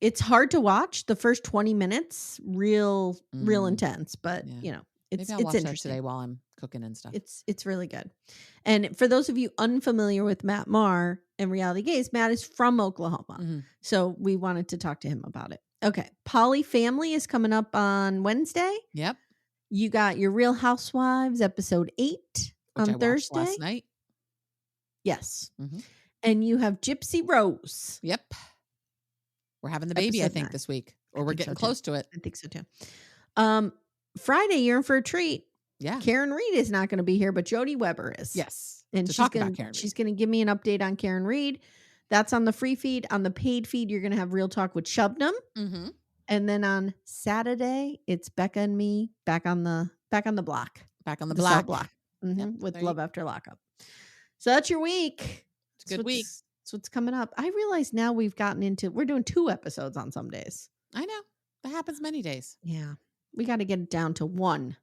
it's hard to watch. The first 20 minutes, real intense, but it's Maybe I'll watch interesting that today while I'm cooking and stuff. It's really good. And for those of you unfamiliar with Matt Marr and Reality Gaze, Matt is from Oklahoma. Mm-hmm. So we wanted to talk to him about it. Okay. Poly Family is coming up on Wednesday. Yep. You got your Real Housewives episode 8 on Thursday. Last night. Yes. Mm-hmm. And you have Gypsy Rose. Yep. We're having the baby, Episode I think, 9. this week. Or we're getting close to it. I think so too. Friday, you're in for a treat. Yeah. Karen Reed is not going to be here, but Jody Weber is. Yes. And about Karen Reed. She's going to give me an update on Karen Reed. That's on the free feed. On the paid feed, you're going to have Real Talk with Shubnum. Mm-hmm. And then on Saturday, it's Becca and me back on the block. Back on the cell block. Mm-hmm. Yep, with Love After Lockup. So that's your week. It's a good week. That's what's coming up. I realize now we're doing 2 episodes on some days. I know. That happens many days. Yeah. We got to get it down to 1.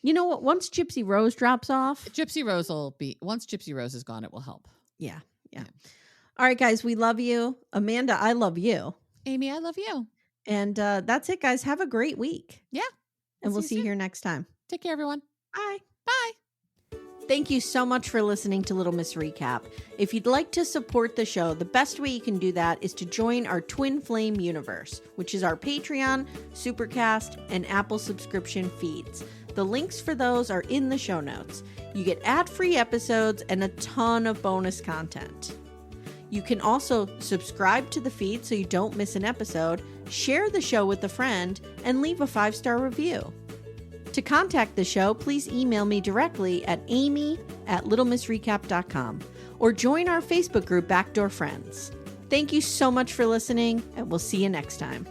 You know what? Once Gypsy Rose drops off. Once Gypsy Rose is gone, it will help. Yeah. All right, guys. We love you. Amanda, I love you. Amy, I love you. And that's it, guys. Have a great week. Yeah. And we'll see you here next time. Take care, everyone. Bye. Bye. Thank you so much for listening to Little Miss Recap. If you'd like to support the show, the best way you can do that is to join our Twin Flame universe, which is our Patreon, Supercast, and Apple subscription feeds. The links for those are in the show notes. You get ad-free episodes and a ton of bonus content. You can also subscribe to the feed so you don't miss an episode, share the show with a friend, and leave a 5-star review. To contact the show, please email me directly at amy@littlemissrecap.com or join our Facebook group Backdoor Friends. Thank you so much for listening, and we'll see you next time.